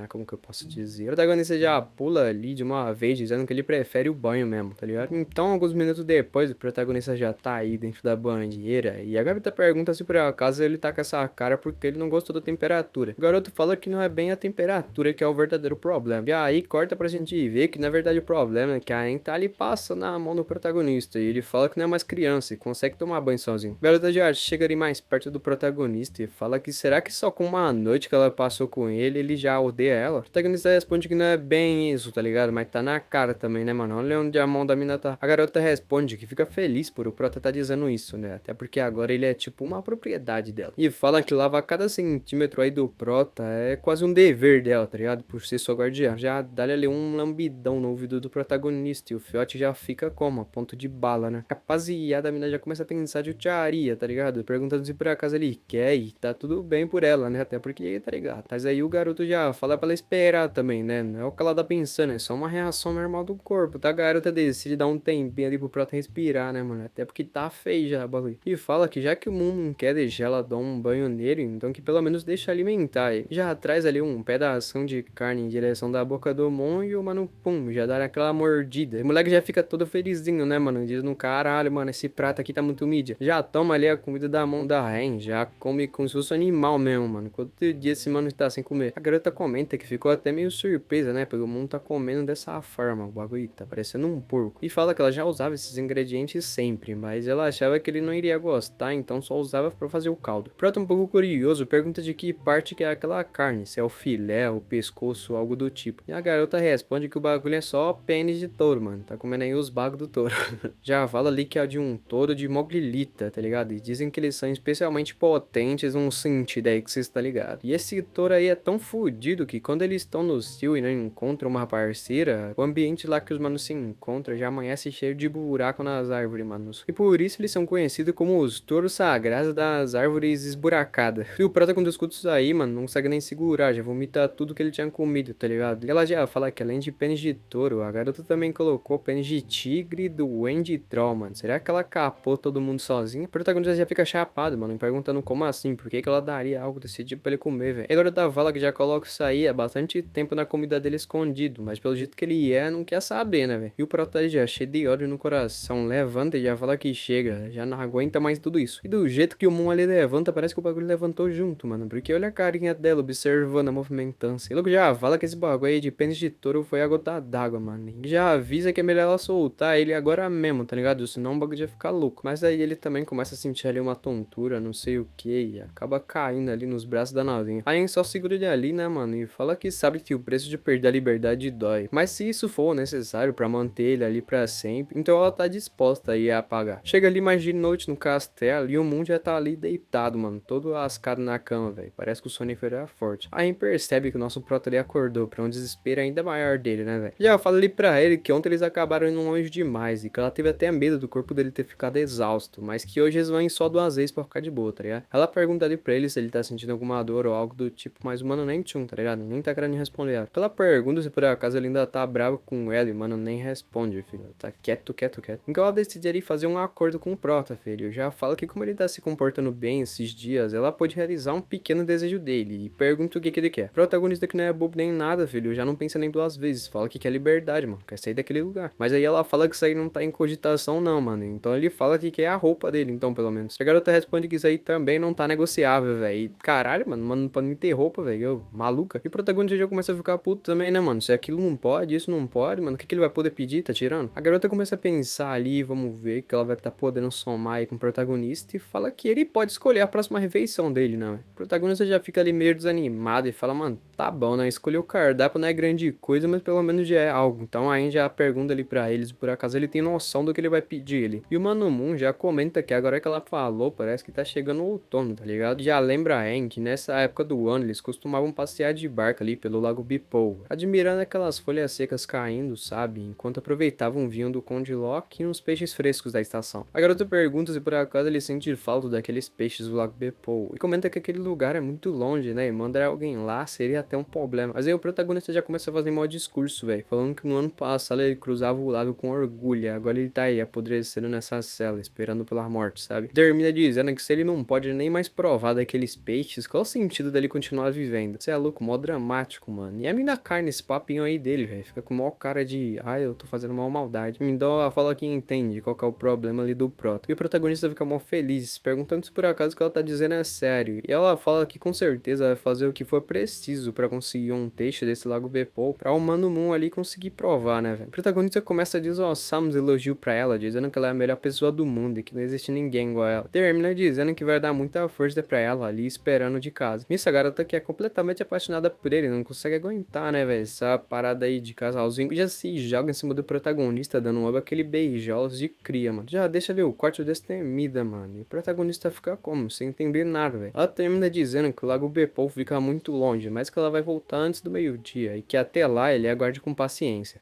como que eu posso dizer? O protagonista já pula ali de uma vez, dizendo que ele prefere o banho mesmo, tá ligado? Então, alguns minutos depois, o protagonista já tá aí dentro da banheira e a garota pergunta se por acaso ele tá com essa cara porque ele não gostou da temperatura. O garoto fala que não é bem a temperatura que é o verdadeiro problema. E aí corta pra gente ver que na verdade o problema é que a Anne tá ali passando a mão no protagonista e ele fala que não é mais criança e consegue tomar banho sozinho. O garoto já chega ali mais perto do protagonista e fala que será que só com uma noite que ela passou com ele já odeia ela? O protagonista responde que não é bem isso, tá ligado? Mas tá na cara também, né, mano? Olha onde a mão da mina tá. A garota responde que fica feliz por o prota tá dizendo isso, né? Até porque agora ele é tipo uma propriedade dela. E fala que lavar cada centímetro aí do prota é quase um dever dela, tá ligado? Por ser sua guardiã. Já dá-lhe ali um lambidão no ouvido do protagonista e o fiote já fica como? A ponto de bala, né? Rapaziada, a mina já começa a pensar de utiaria, tá ligado? Perguntando se por acaso ele quer e tá tudo bem por ela, né? Até porque, tá ligado? Mas aí o garoto já fala pra ela esperar também, né? Não é o que ela tá pensando, é só uma reação normal do corpo, tá? A garota decide dar um tempinho ali pro prota respirar, né, mano? Até porque tá feio já o bagulho. E fala que já que o Moon não quer deixar ela dar um banho nele, então que pelo menos deixa alimentar ele. Já traz ali um pedação de carne em direção da boca do Moon e o mano, pum, já dá aquela mordida. O moleque já fica todo felizinho, né, mano? Diz no caralho, mano, esse prato aqui tá muito mídia. Já toma ali a comida da mão da Ren, já come como se fosse um animal mesmo, mano. Quanto dia esse mano tá sem comer? A garota comenta que ficou até meio surpresa, né? Porque o mundo tá comendo dessa forma, o bagulho tá parecendo um porco. E fala que ela já usava esses ingredientes sempre, mas ela achava que ele não iria gostar, então só usava pra fazer o caldo. O prota, um pouco curioso, pergunta de que parte que é aquela carne, se é o filé, o pescoço, algo do tipo. E a garota responde que o bagulho é só pênis de touro, mano. Tá comendo aí os bagos do touro. Já fala ali que é de um touro de Mogrilita, tá ligado? E dizem que eles são especialistas especialmente potentes num sentido aí que você está ligado. E esse touro aí é tão fudido que quando eles estão no cio e não encontram uma parceira, o ambiente lá que os manos se encontram já amanhece cheio de buraco nas árvores, manos. E por isso eles são conhecidos como os touros sagrados das árvores esburacadas. E o prota quando escuta isso aí, mano, não consegue nem segurar, já vomita tudo que ele tinha comido, tá ligado? E ela já fala que além de pênis de touro, a garota também colocou pênis de tigre do Wendy Troll, mano. Será que ela capou todo mundo sozinha? O protagonista já fica chapado, mano, perguntando como assim, por que ela daria algo desse tipo pra ele comer, velho. E agora da vala que já coloca isso aí há bastante tempo na comida dele escondido, mas pelo jeito que ele é, não quer saber, né, velho. E o prota já cheio de ódio no coração, levanta e já fala que chega, já não aguenta mais tudo isso. E do jeito que o Moon ali levanta, parece que o bagulho levantou junto, mano, porque olha a carinha dela observando a movimentância. E logo já fala que esse bagulho aí de pênis de touro foi a gota d'água, mano. E já avisa que é melhor ela soltar ele agora mesmo, tá ligado? Senão o bagulho já fica louco. Mas aí ele também começa a sentir ali uma tontura, não sei o que, e acaba caindo ali nos braços da novinha. Aí só segura ele ali, né, mano, e fala que sabe que o preço de perder a liberdade dói. Mas se isso for necessário pra manter ele ali pra sempre, então ela tá disposta aí a pagar. Chega ali mais de noite no castelo e o mundo já tá ali deitado, mano, todo lascado na cama, velho. Parece que o sonífero é forte. Aí percebe que o nosso prota ali acordou pra um desespero ainda maior dele, né, velho. Já fala ali pra ele que ontem eles acabaram indo longe demais e que ela teve até medo do corpo dele ter ficado exausto, mas que hoje eles vão ir só 2 vezes pra ficar de boa, tá ligado? Ela pergunta ali pra ele se ele tá sentindo alguma dor ou algo do tipo, mas o mano nem tchum, tá ligado? Nem tá querendo responder ela. Ela pergunta se por acaso ele ainda tá bravo com ela e o mano nem responde, filho. Tá quieto, quieto, quieto. Então ela decide ali fazer um acordo com o prota, filho. Já fala que como ele tá se comportando bem esses dias, ela pode realizar um pequeno desejo dele e pergunta o que ele quer. O protagonista que não é bobo nem nada, filho, já não pensa nem 2 vezes. Fala que quer liberdade, mano. Quer sair daquele lugar. Mas aí ela fala que isso aí não tá em cogitação, não, mano. Então ele fala que quer a roupa dele, então, pelo menos. A garota responde que isso aí também não tá negociável, velho. Caralho, mano, não pode me ter roupa, velho. Maluca. E o protagonista já começa a ficar puto também, né, mano? Se aquilo não pode, isso não pode, mano. O que ele vai poder pedir? Tá tirando? A garota começa a pensar ali, vamos ver que ela vai tá podendo somar aí com o protagonista e fala que ele pode escolher a próxima refeição dele, né, velho? O protagonista já fica ali meio desanimado e fala, mano, tá bom, né? Escolher o cardápio não é grande coisa, mas pelo menos já é algo. Então aí já pergunta ali pra eles, por acaso ele tem noção do que ele vai pedir ali. E o Mano Moon já comenta que agora que ela falou, parece que tá chegando o outono, tá ligado? Já lembra a Aang que nessa época do ano eles costumavam passear de barca ali pelo Lago Bipou, admirando aquelas folhas secas caindo, sabe? Enquanto aproveitavam o vinho do Conde Loki e uns peixes frescos da estação. A garota pergunta se por acaso ele sente falta daqueles peixes do Lago Bipou e comenta que aquele lugar é muito longe, né? E mandar alguém lá seria até um problema. Mas aí o protagonista já começa a fazer mó discurso, velho, falando que no ano passado ele cruzava o lago com orgulho, e agora ele tá aí apodrecendo nessa cela, esperando pela morte, sabe? Termina dizendo que se ele não pode nem mais provar daqueles peixes, qual o sentido dele continuar vivendo? Você é louco, mó dramático, mano. E a mina cai nesse papinho aí dele, velho. Fica com mó cara de, ai, eu tô fazendo mal maldade. Me dá a fala que entende qual que é o problema ali do prota. E o protagonista fica mó feliz, perguntando se por acaso o que ela tá dizendo é sério. E ela fala que com certeza vai fazer o que for preciso pra conseguir um texto desse Lago Bepou, pra o Mano Moon ali conseguir provar, né, velho? O protagonista começa a desossar uns elogios pra ela, dizendo que ela é a melhor pessoa do mundo e que não existe ninguém igual a ela. Termina dizendo que vai dar muita força pra ela ali, esperando de casa. Nisso, a garota que é completamente apaixonada por ele, não consegue aguentar, né, velho? Essa parada aí de casalzinho já se joga em cima do protagonista, dando logo aquele beijolos de cria, mano. Já deixa ali o corte destemida, mano. E o protagonista fica como? Sem entender nada, velho. Ela termina dizendo que o Lago Bepou fica muito longe, mas que ela vai voltar antes do meio-dia e que até lá ele aguarde com paciência.